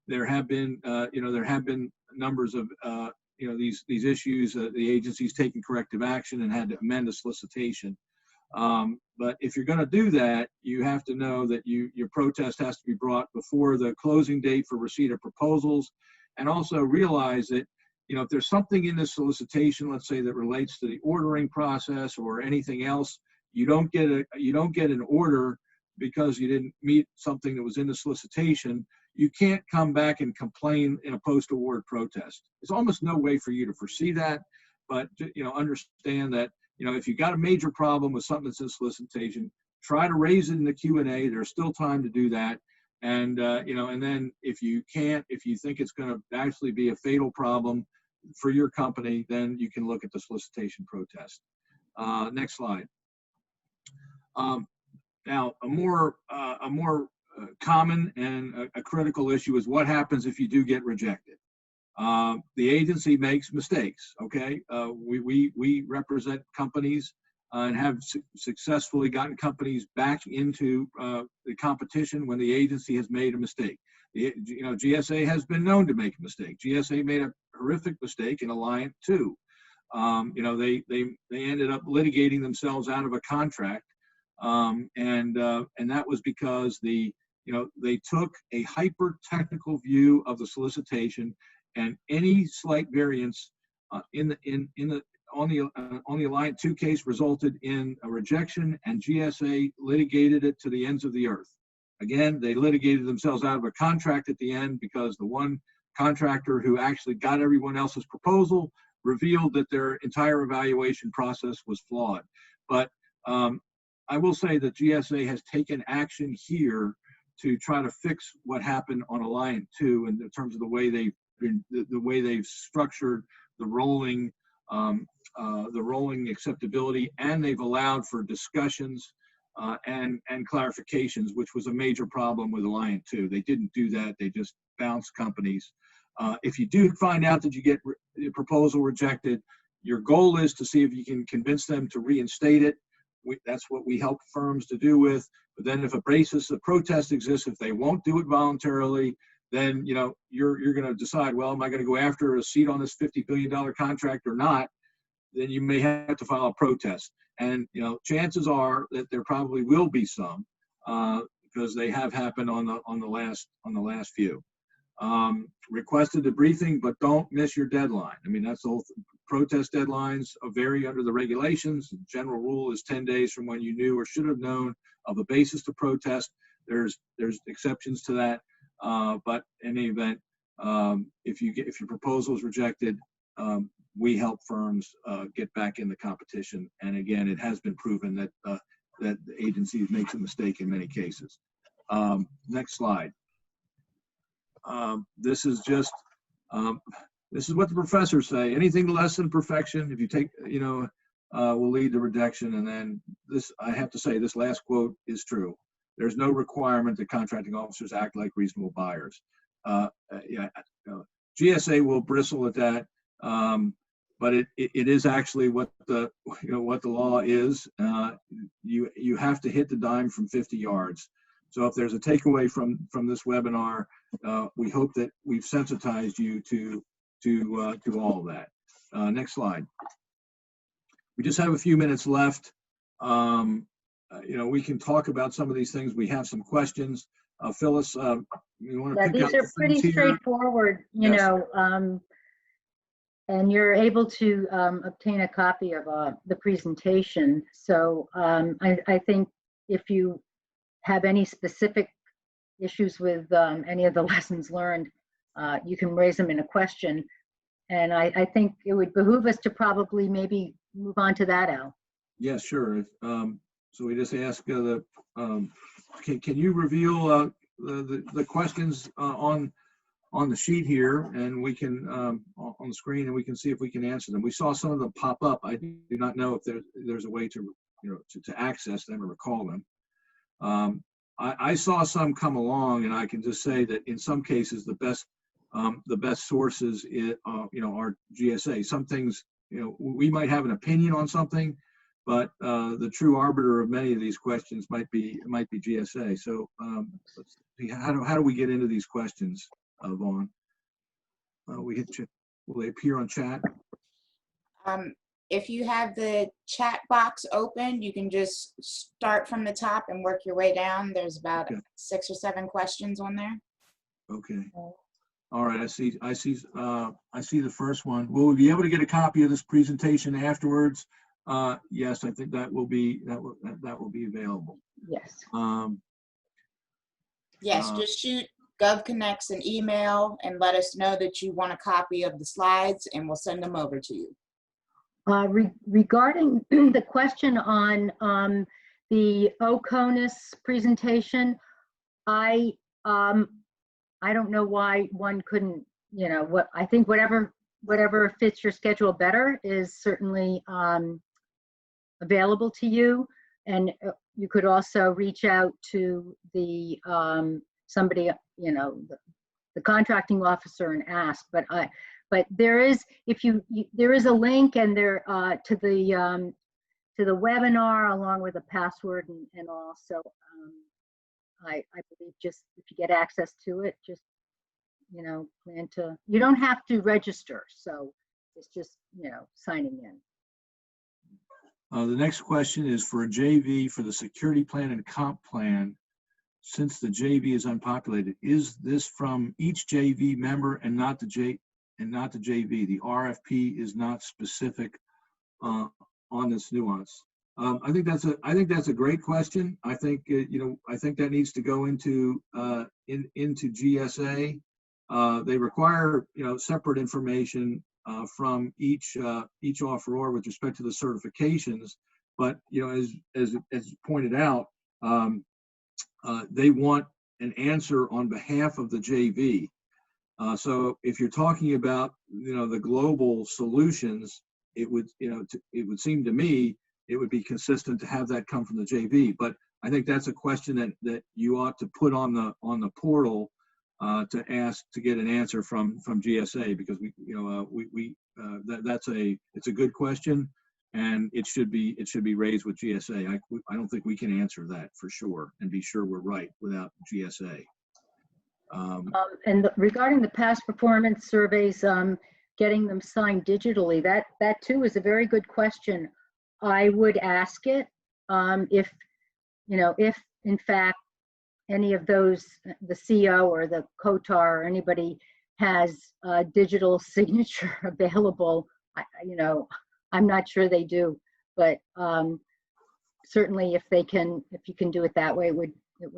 There have been numbers of these issues. The agency's taken corrective action and had to amend the solicitation. But if you're going to do that, you have to know that your protest has to be brought before the closing date for receipt of proposals, and also realize that if there's something in the solicitation, let's say that relates to the ordering process or anything else, you don't get an order because you didn't meet something that was in the solicitation. You can't come back and complain in a post-award protest. There's almost no way for you to foresee that, but understand that if you got a major problem with something that's in solicitation, try to raise it in the Q&A. There's still time to do that, and and then if you think it's going to actually be a fatal problem for your company, then you can look at the solicitation protest. Next slide. Now, a more common and a critical issue is what happens if you do get rejected. The agency makes mistakes, okay? We represent companies and have successfully gotten companies back into the competition when the agency has made a mistake. GSA has been known to make a mistake. GSA made a horrific mistake in Alliant too. They ended up litigating themselves out of a contract, and that was because they took a hyper technical view of the solicitation, and any slight variance on the Alliant 2 case resulted in a rejection, and GSA litigated it to the ends of the earth. Again, they litigated themselves out of a contract at the end because the one contractor who actually got everyone else's proposal revealed that their entire evaluation process was flawed. But I will say that GSA has taken action here to try to fix what happened on Alliant 2 in terms of the way they've structured the rolling acceptability, and they've allowed for discussions and clarifications, which was a major problem with Alliant 2. They didn't do that. They just bounced companies. If you do find out that you get your proposal rejected, your goal is to see if you can convince them to reinstate it. That's what we help firms to do with. But then if a basis of protest exists, if they won't do it voluntarily, then you're going to decide, well, am I going to go after a seat on this $50 billion contract or not? Then you may have to file a protest. And chances are that there probably will be some, because they have happened on the last few. Request a debriefing, but don't miss your deadline. I mean, that's the whole protest deadlines vary under the regulations. The general rule is 10 days from when you knew or should have known of a basis to protest. There's exceptions to that, but in any event, if your proposal is rejected, we help firms get back in the competition. And again, it has been proven that the agency makes a mistake in many cases. Next slide. This is just this is what the professors say. Anything less than perfection, if you take, will lead to rejection. And then this, I have to say, this last quote is true. There's no requirement that contracting officers act like reasonable buyers. GSA will bristle at that, but it is actually what the law is. You have to hit the dime from 50 yards. So if there's a takeaway from this webinar, we hope that we've sensitized you to all of that. Next slide. We just have a few minutes left. We can talk about some of these things. We have some questions. Phyllis, you want to pick out these are pretty straightforward, and you're able to obtain a copy of the presentation. So I think if you have any specific issues with any of the lessons learned, you can raise them in a question. And I think it would behoove us to probably maybe move on to that, Al. Yeah, sure. So we just ask can you reveal the questions on the sheet here, and we can on the screen, and we can see if we can answer them. We saw some of them pop up. I do not know if there's a way to to access them or recall them. I saw some come along, and I can just say that in some cases the best sources are GSA. Some things we might have an opinion on something, but the true arbiter of many of these questions might be GSA. So let's see, how do we get into these questions, Vaughn? Will they appear on chat? If you have the chat box open, you can just start from the top and work your way down. There's about 6 or 7 questions on there. Okay. All right. I see the first one. Will we be able to get a copy of this presentation afterwards? Yes, I think that will be available. Yes. Yes, just shoot GovConnects an email and let us know that you want a copy of the slides, and we'll send them over to you. Regarding the question on the OCONUS presentation, I don't know why one couldn't, I think whatever fits your schedule better is certainly available to you. And you could also reach out to the somebody, you know, the contracting officer and ask. But there is, there is a link and there to the webinar along with a password and all. So I believe just if you get access to it, just, you know, plan to, you don't have to register. So it's just, you know, signing in. The next question is for a JV for the security plan and comp plan. Since the JV is unpopulated, is this from each JV member and not the JV? The RFP is not specific on this nuance. I think that's a great question. I think you know, I think that needs to go into GSA. They require, you know, separate information from each offeror with respect to the certifications, but you know, as pointed out, they want an answer on behalf of the JV. So if you're talking about, you know, the global solutions, it would, you know, it would seem to me it would be consistent to have that come from the JV. But I think that's a question that you ought to put on the portal to ask to get an answer from GSA, because we, you know, it's a good question, and it should be raised with GSA. I don't think we can answer that for sure and be sure we're right without GSA. And regarding the past performance surveys, getting them signed digitally, that too is a very good question. I would ask it if, you know, if in fact any of those, the CO or the COTAR or anybody has a digital signature available. You know, I'm not sure they do, but certainly if you can do it that way, it would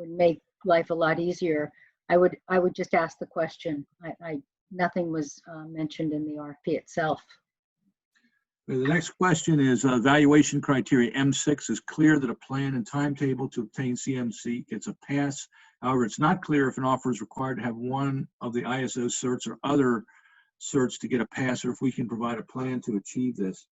make life a lot easier. I would just ask the question. Nothing was mentioned in the RFP itself. The next question is evaluation criteria. M6 is clear that a plan and timetable to obtain CMC gets a pass. However, it's not clear if an offer is required to have one of the ISO certs or other certs to get a pass, or if we can provide a plan to achieve this.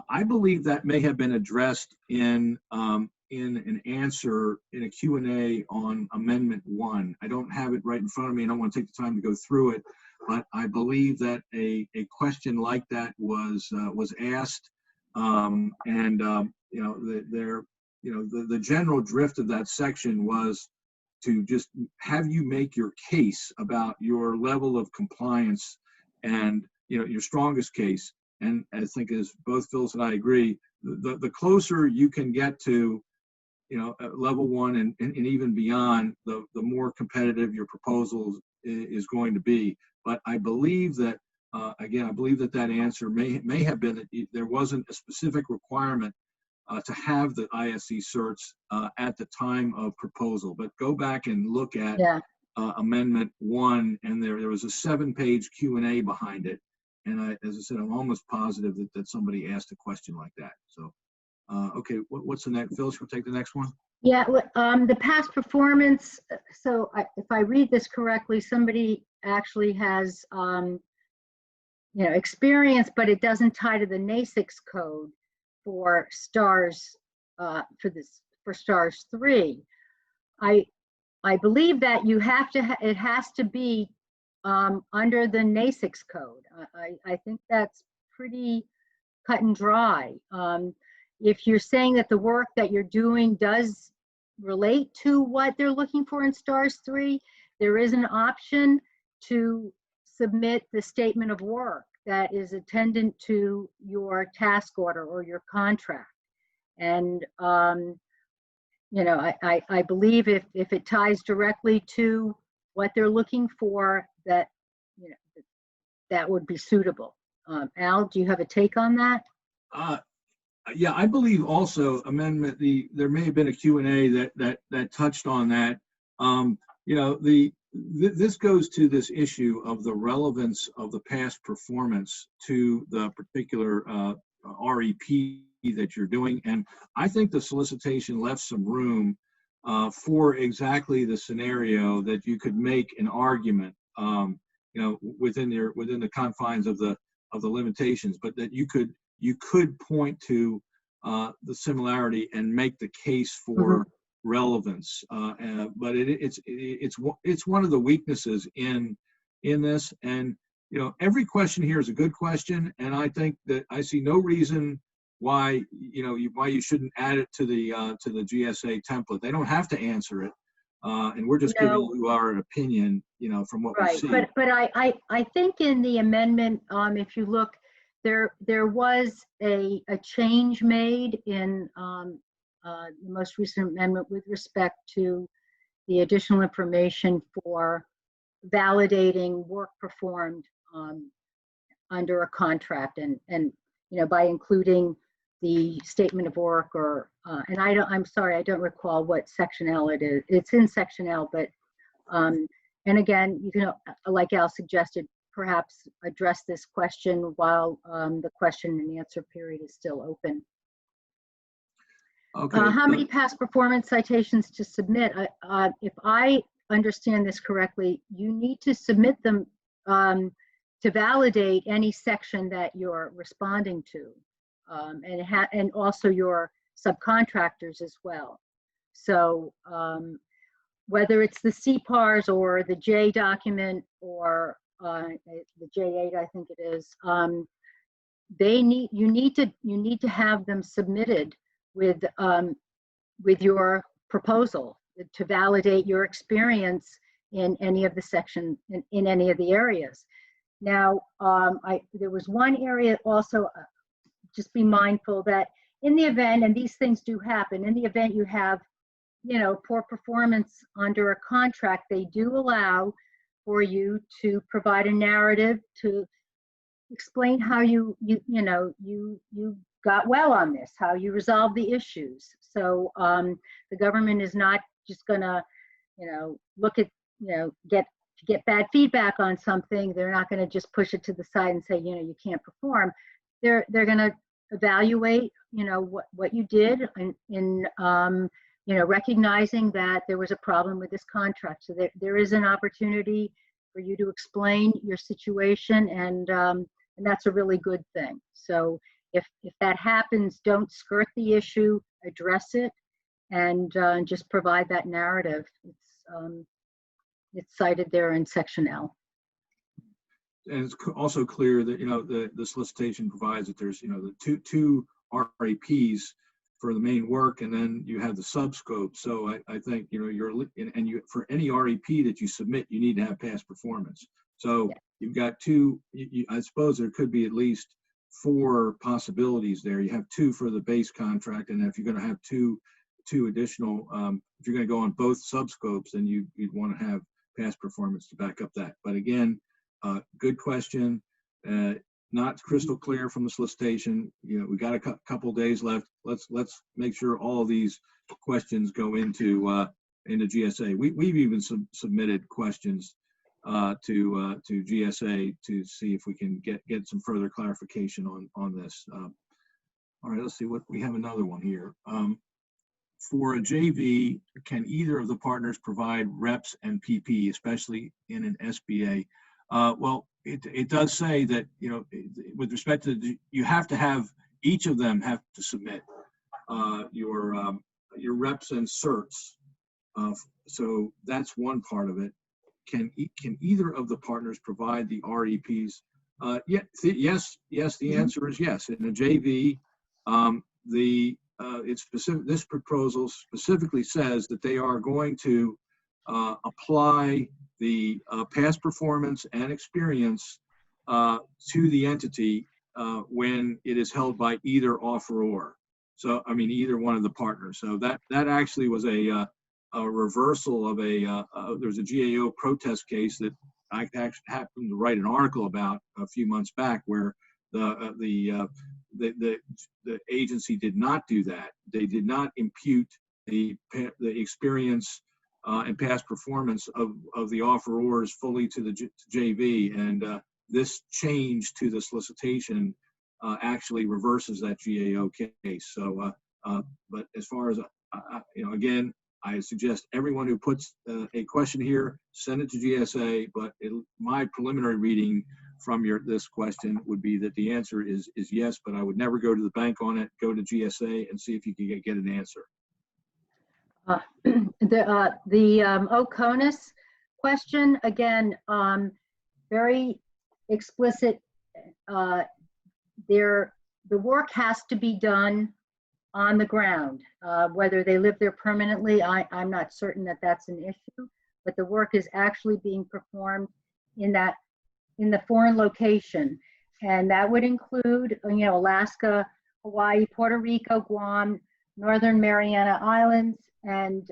I believe that may have been addressed in an answer in a Q&A on Amendment 1. I don't have it right in front of me. I don't want to take the time to go through it, but I believe that a question like that was asked, and you know, the general drift of that section was to just have you make your case about your level of compliance and, you know, your strongest case. And I think, as both Phyllis and I agree, the closer you can get to, you know, level 1 and even beyond, the more competitive your proposal is going to be. But I believe that, again, I believe that answer may have been that there wasn't a specific requirement to have the ISC certs at the time of proposal. But go back and look at Amendment 1, and there was a 7-page Q&A behind it. And as I said, I'm almost positive that somebody asked a question like that. So, okay, what's the next? Phyllis, we'll take the next one. Yeah, the past performance. So if I read this correctly, somebody actually has, you know, experience, but it doesn't tie to the NASIX code for STARS, for STARS 3. I believe that you have to. It has to be under the NASIX code. I think that's pretty cut and dry. If you're saying that the work that you're doing does relate to what they're looking for in STARS 3, there is an option to submit the statement of work that is attendant to your task order or your contract. And, you know, I believe if it ties directly to what they're looking for, that, you know, that would be suitable. Al, do you have a take on that? Yeah, I believe also amendment, there may have been a Q&A that touched on that. You know, this goes to this issue of the relevance of the past performance to the particular REP that you're doing. And I think the solicitation left some room for exactly the scenario that you could make an argument, you know, within the confines of the limitations, but that you could point to the similarity and make the case for relevance. But it's one of the weaknesses in this. And you know, every question here is a good question, and I think that I see no reason why why you shouldn't add it to the GSA template. They don't have to answer it, and we're just giving you our opinion, you know, from what we see. But I think in the amendment, if you look, there was a change made in the most recent amendment with respect to the additional information for validating work performed under a contract, and you know, by including the statement of work, or and I'm sorry, I don't recall what section L it is. It's in section L, but and again, you can, like Al suggested, perhaps address this question while the question and answer period is still open. Okay. How many past performance citations to submit? If I understand this correctly, you need to submit them to validate any section that you're responding to, and also your subcontractors as well. So whether it's the CPARs or the J document or the J8, I think it is, you need to have them submitted with your proposal to validate your experience in any of the sections, in any of the areas. Now, there was one area also, just be mindful that in the event, and these things do happen, in the event you have, you know, poor performance under a contract, they do allow for you to provide a narrative to explain how you got well on this, how you resolved the issues. So the government is not just gonna, you know, look at, you know, get bad feedback on something. They're not gonna just push it to the side and say, you know, you can't perform. They're gonna evaluate, you know, what you did in you know, recognizing that there was a problem with this contract. So there is an opportunity for you to explain your situation, and that's a really good thing. So if that happens, don't skirt the issue, address it, and just provide that narrative. It's cited there in section L. And it's also clear that, you know, the solicitation provides that there's, you know, the two RAPs for the main work, and then you have the subscope. So I think, you know, for any REP that you submit, you need to have past performance. So yeah, you've got two, I suppose there could be at least 4 possibilities there. You have 2 for the base contract, and if you're going to have two additional, if you're going to go on both subscopes, then you'd want to have past performance to back up that. But again, good question. Not crystal clear from the solicitation. You know, we got a couple days left. Let's make sure all of these questions go into GSA. We've even submitted questions to GSA to see if we can get some further clarification on this. All right, let's see what we have. Another one here. For a JV, can either of the partners provide reps and PP, especially in an SBA? Well, it does say that, you know, with respect to you have to have, each of them have to submit your reps and certs. So that's one part of it. Can either of the partners provide the REPs? Yes. The answer is yes. In a JV, it's specific. This proposal specifically says that they are going to apply the past performance and experience to the entity when it is held by either offeror. So, I mean, either one of the partners. So that actually was a reversal of there's a GAO protest case that I actually happened to write an article about a few months back, where the agency did not do that. They did not impute the experience and past performance of the offerors fully to the JV, and this change to the solicitation actually reverses that GAO case. So, but as far as you know, again, I suggest everyone who puts a question here, send it to GSA. But my preliminary reading this question would be that the answer is yes, but I would never go to the bank on it. Go to GSA and see if you can get an answer. The OCONUS question, again, very explicit. The work has to be done on the ground. Whether they live there permanently, I'm not certain that that's an issue, but the work is actually being performed in the foreign location. And that would include, Alaska, Hawaii, Puerto Rico, Guam, Northern Mariana Islands, and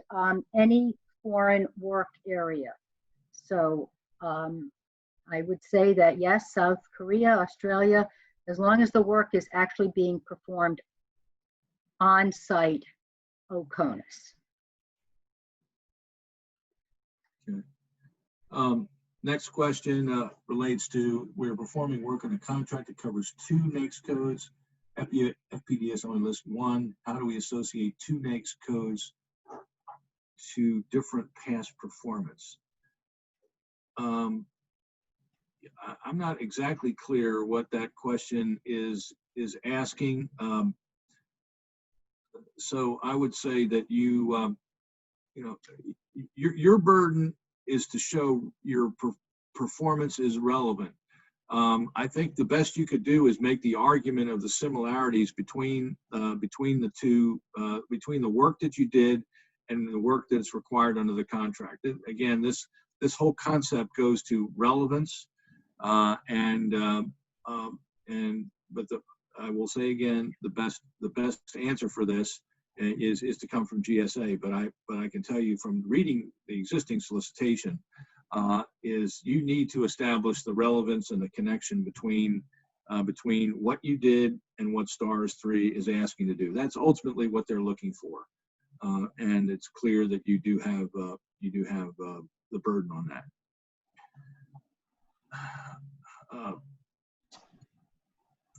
any foreign work area. So I would say that yes, South Korea, Australia, as long as the work is actually being performed on site, OCONUS. Okay. Next question relates to, we're performing work on a contract that covers 2 NAICS codes. FPDS only lists 1. How do we associate 2 NAICS codes to different past performance? I'm not exactly clear what that question is asking. So I would say that your burden is to show your performance is relevant. I think the best you could do is make the argument of the similarities between the two, between the work that you did and the work that's required under the contract. Again, this whole concept goes to relevance, I will say again, the best answer for this is to come from GSA. But I can tell you from reading the existing solicitation, is you need to establish the relevance and the connection between what you did and what STARS 3 is asking to do. That's ultimately what they're looking for, and it's clear that you do have the burden on that.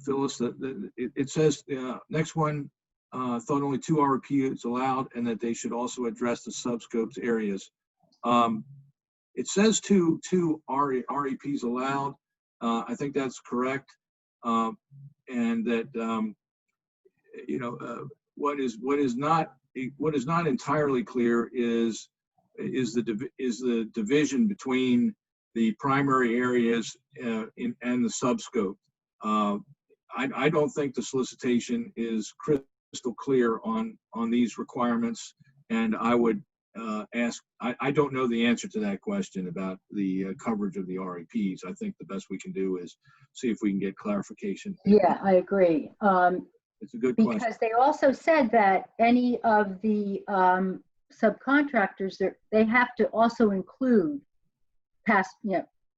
Phyllis, it says, next one, thought only 2 RFPs allowed and that they should also address the subscopes areas. It says two REPs allowed. I think that's correct. And that, what is not entirely clear is the division between the primary areas and the subscope. I don't think the solicitation is crystal clear on these requirements, and I would ask, I don't know the answer to that question about the coverage of the REPs. I think the best we can do is see if we can get clarification. Yeah, I agree. It's a good question. Because they also said that any of the subcontractors, they have to also include past,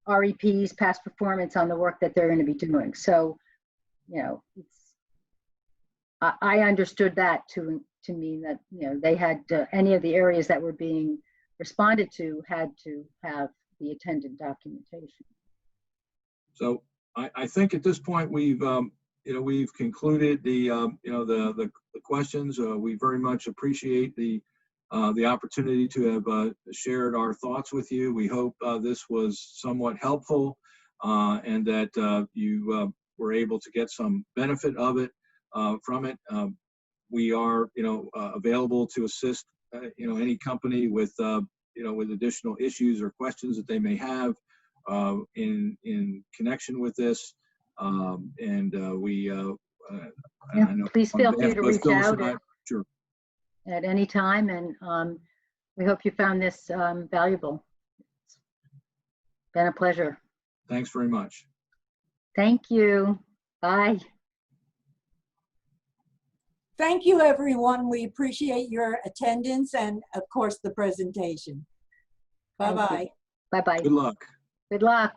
REPs, past performance on the work that they're going to be doing. So, I understood that to mean that, they had any of the areas that were being responded to had to have the attendant documentation. So I think at this point we've concluded the questions. We very much appreciate the opportunity to have shared our thoughts with you. We hope this was somewhat helpful and that you were able to get some benefit of it from it. We are available to assist any company with with additional issues or questions that they may have in connection with this. Please feel free to reach out sure. at any time, and we hope you found this valuable. It's been a pleasure. Thanks very much. Thank you. Bye. Thank you, everyone. We appreciate your attendance and, of course, the presentation. Bye-bye. Bye-bye. Good luck. Good luck.